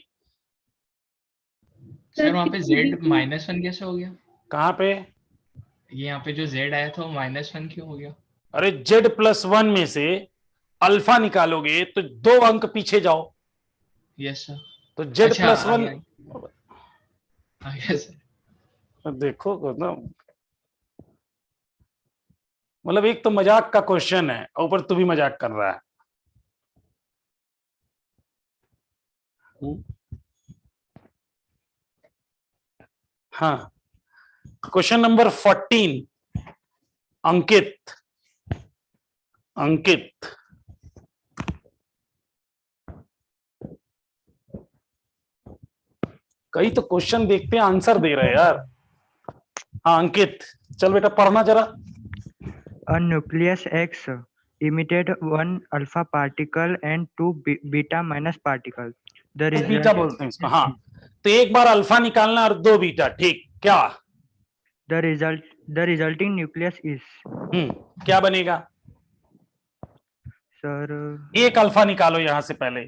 सर वहां पे जेड -1 कैसे हो गया? कहाँ पे? ये यहाँ पे जो जेड आया था वो -1 क्यों हो गया? अरे z+1 में से अल्फा निकालोगे तो 2 अंक पीछे जाओ। Yes sir. तो z+1 यस सर। देखो ना, मतलब एक तो मजाक का क्वेश्चन है, ऊपर तू भी मजाक कर रहा है। हाँ क्वेश्चन नंबर 14 अंकित। कई तो क्वेश्चन देखते हैं आंसर दे रहे हैं यार। हाँ अंकित चल बेटा पढ़ना जरा। A nucleus X emitted 1 alpha particle and 2 beta minus particle. The beta बोलते हैं इसको। हाँ तो एक बार अल्फा निकालना और 2 बीटा, ठीक। क्या the resulting nucleus is? क्या बनेगा? सर एक अल्फा निकालो यहां से पहले,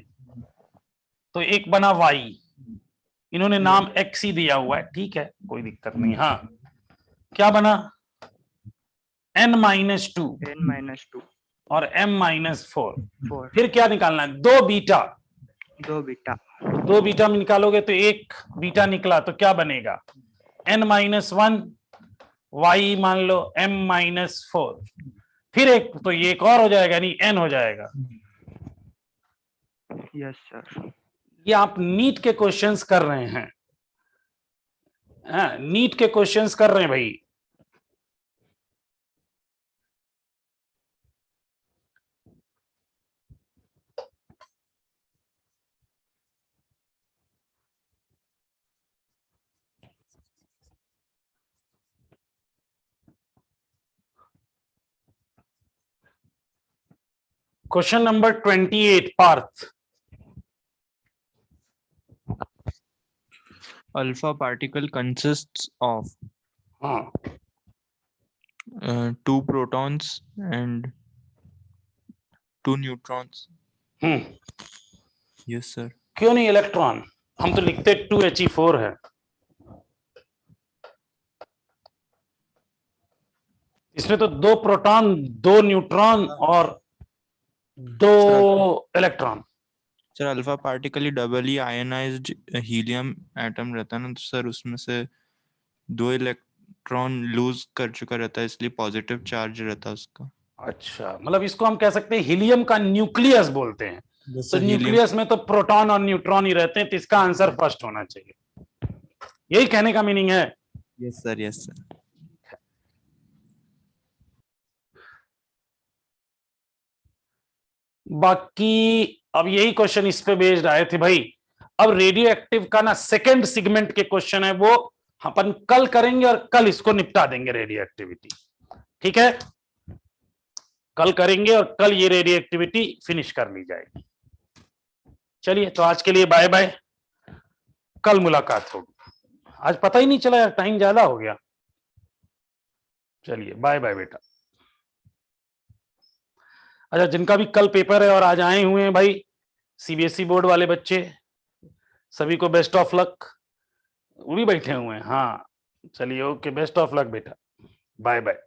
तो एक बना Y, इन्होंने नाम एक्स ही दिया हुआ है, ठीक है, कोई दिक्कत नहीं। हाँ, क्या बना? n-2 n-2 और m-4। 4 फिर क्या निकालना है? 2 बीटा। 2 बीटा। 2 बीटा में निकालोगे तो 1 बीटा निकला, तो क्या बनेगा? n-1 y मान लो m-4, फिर एक, तो ये एक और हो जाएगा, यानी n हो जाएगा। Yes sir. ये आप नीट के क्वेश्चंस कर रहे हैं, हाँ, नीट के क्वेश्चंस कर रहे हैं भाई। Question number 28, Parth. Alpha particle consists of हाँ, 2 protons and 2 neutrons. Yes sir. क्यों नहीं इलेक्ट्रॉन? हम तो लिखते 2He4 है। इसमें तो 2 प्रोटॉन, 2 न्यूट्रॉन और 2 इलेक्ट्रॉन। सर अल्फा पार्टिकल ही डबली आयनाइज्ड हीलियम एटम रहता है ना, तो सर उसमें से 2 इलेक्ट्रॉन लूज कर चुका रहता है, इसलिए पॉजिटिव चार्ज रहता है उसका। अच्छा, मतलब इसको हम कह सकते हैं हीलियम का न्यूक्लियस बोलते हैं। तो न्यूक्लियस में तो प्रोटॉन और न्यूट्रॉन ही रहते हैं, तो इसका आंसर फर्स्ट होना चाहिए। यही कहने का मीनिंग है। Yes sir, yes sir. बाकी अब यही क्वेश्चन इस पे बेस्ड आए थे भाई। अब रेडियो एक्टिव का ना सेकंड सेगमेंट के क्वेश्चन है, वो अपन कल करेंगे और कल इसको निपटा देंगे रेडियो एक्टिविटी, ठीक है? कल करेंगे और कल ये रेडियो एक्टिविटी फिनिश कर ली जाएगी। चलिए, तो आज के लिए बाय बाय, कल मुलाकात होगी। आज पता ही नहीं चला यार, टाइम ज्यादा हो गया। चलिए बाय बाय बेटा। अच्छा, जिनका भी कल पेपर है और आज आए हुए हैं भाई, सीबीएसई बोर्ड वाले बच्चे, सभी को बेस्ट ऑफ लक। वो भी बैठे हुए हैं, हाँ, चलिए ओके, बेस्ट ऑफ लक बेटा, बाय बाय।